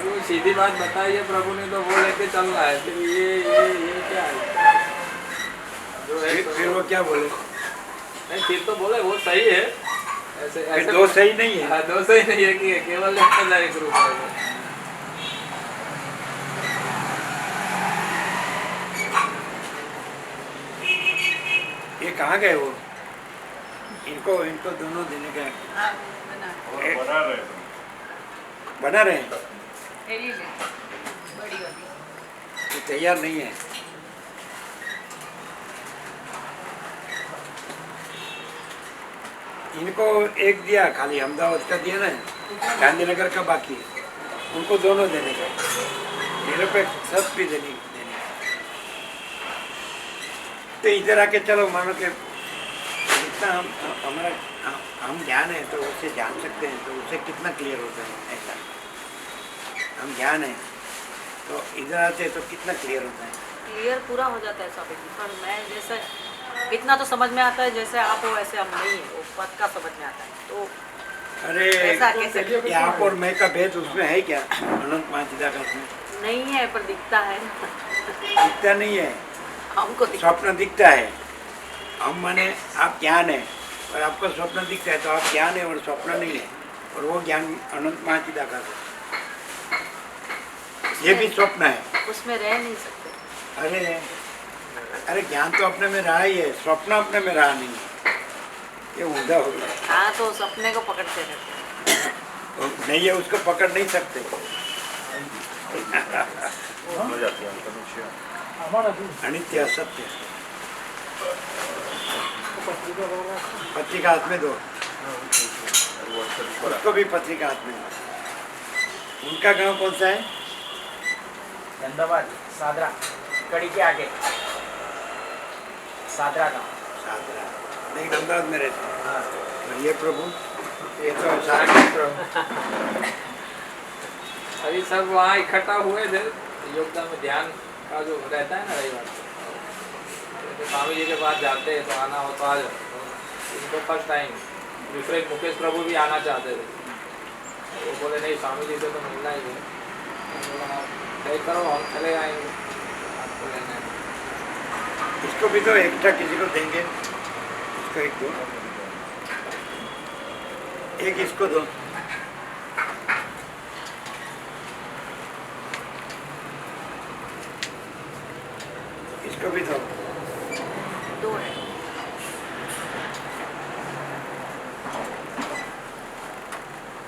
वो सीधी बात बताई है प्रभु ने, तो वो लेके चल रहा है। फिर ये क्या है जो है, फिर वो क्या बोले, नहीं फिर तो बोले वो सही है, ऐसे दो सही नहीं है। हाँ, दो सही नहीं है कि केवल एक रूप है। ये कहाँ गए वो, इनको दोनों देने का है। हाँ, बना और बना रहे हैं। बना रहे हैं, बड़ी वाली। ये तैयार नहीं है। इनको एक दिया खाली, अहमदाबाद का दिया ना, गांधीनगर का बाकी है, उनको दोनों देने का, निरपेक्ष सब भी देने। तो इधर आके चलो, मानो कि जितना हम ज्ञान है तो उससे जान सकते हैं, तो उससे कितना क्लियर होता है। ऐसा हम ज्ञान है तो इधर आते हैं तो कितना क्लियर होता है, क्लियर पूरा हो जाता है सब। पर मैं जैसे इतना तो समझ में आता है, जैसे आप हो वैसे हम नहीं है, वो पद का समझ में आता है। तो अरे ऐसा कैसे? ये आप और मैं का भेद उसमें है क्या, अनंत महाचिदाकाश में नहीं है, पर दिखता है, दिखता नहीं है, हमको स्वप्न दिखता है। हम माने आप ज्ञान है और आपको स्वप्न दिखता है, तो आप ज्ञान है और स्वप्न नहीं है, और वो ज्ञान अनंत महाचिदाकाश है, ये भी स्वप्न है, उसमें रह नहीं सकते। अरे ज्ञान तो अपने में रहा ही है, स्वप्न अपने में रहा नहीं है, ये ऊंधा हो गया। हाँ, तो सपने को पकड़ते रहते हैं। नहीं है, उसको पकड़ नहीं सकते। हो जाती है अनित्य असत्य। पत्रिका हाथ में दो, उसको भी पत्रिका हाथ में दो। उनका गांव कौन सा है? अहमदाबाद, सादरा, कड़ी के आगे सादरा गाँव। सादरा, नहीं अहमदाबाद में रहते हैं। हाँ। और ये प्रभु, ये तो अभी सब वहाँ इकट्ठा हुए थे योगदान में, ध्यान का जो रहता है ना रविवार को, तो स्वामी जी के पास जाते हैं, तो आना हो तो आ जाओ। तो इनको फर्स्ट टाइम, दूसरे मुकेश प्रभु भी आना चाहते थे, वो बोले नहीं स्वामी जी से तो मिलना ही है, तय करो हम चले आएंगे आपको लेने। इसको भी तो एक्स्ट्रा किसी को देंगे, इसको एक दो, एक इसको दो। इसको भी दो। दो है।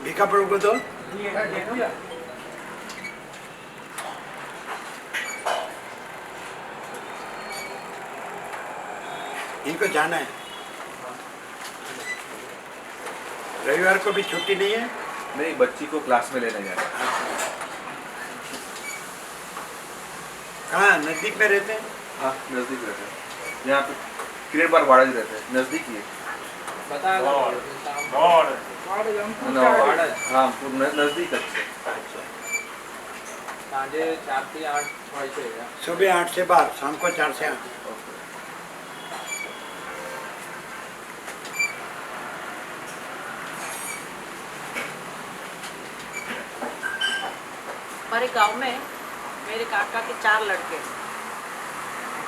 भिका प्रभु को दो। इनको जाना है, रविवार को भी छुट्टी नहीं है। मेरी बच्ची को क्लास में लेने जाना है। कहाँ नजदीक में रहते हैं? हाँ नज़दीक रहते हैं, यहाँ पे किरण बार वाड़ा जी रहते हैं, नज़दीक ही है। बता दो गौड़ हाँ नजदीक अच्छे सांजे 4 થી 8 હોય છે सुबह 8 से 12, शाम को 4 से 8। हमारे गांव में मेरे काका के 4 लड़के,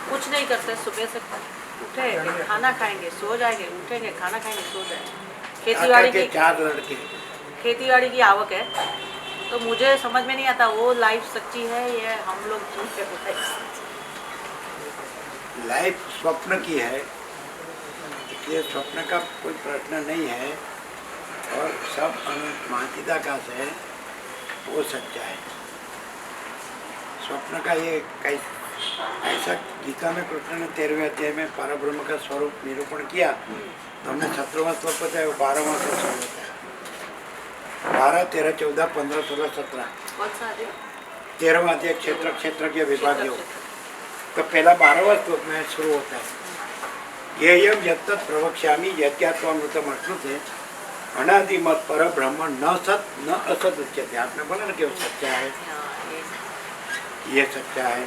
कुछ नहीं करते, सुबह से उठेंगे, खाना खाएंगे, सो जाएंगे, उठेंगे, खाना खाएंगे, सो जाएंगे। खेतीबाड़ी के की 4 लड़के। खेतीबाड़ी की आवक है, तो मुझे समझ में नहीं आता वो लाइफ सच्ची है या हम लोग झूठे होते हैं। लाइफ स्वप्न की है, इसलिए स्वप्न का कोई प्रश्न नहीं है, और सब अनंत महाचिदाकाश है, वो सच्चा है। स्वप्न का ये ऐसा गीता में कृष्ण ने 13वें अध्याय में परब्रह्म का स्वरूप निरूपण किया, तो हमने 17वां श्लोक बताया, 12वां श्लोक बताया। 12, 13, 14, 15, 16, 17 कौन सा है? 13वां अध्याय क्षेत्र क्षेत्र के विभाग योग। तो पहला 12वां श्लोक में शुरू होता है, ये यम यत्तत् प्रवक्ष्यामि यज्ञात्वामृतम अश्नुते अनादिमत पर ब्रह्म न सत न असत उच्यते। आपने बोला ना कि वो सच्चा है, ये सच्चा है।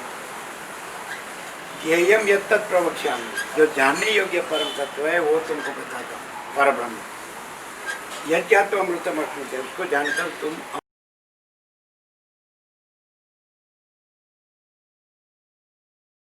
ये यम यत्तत् प्रवक्ष्यामि, जो जानने योग्य परम तत्व है वो तुमको बताता हूँ, पर ब्रह्म। यज्ञात्वामृतम अश्नुते, उसको जानकर तुम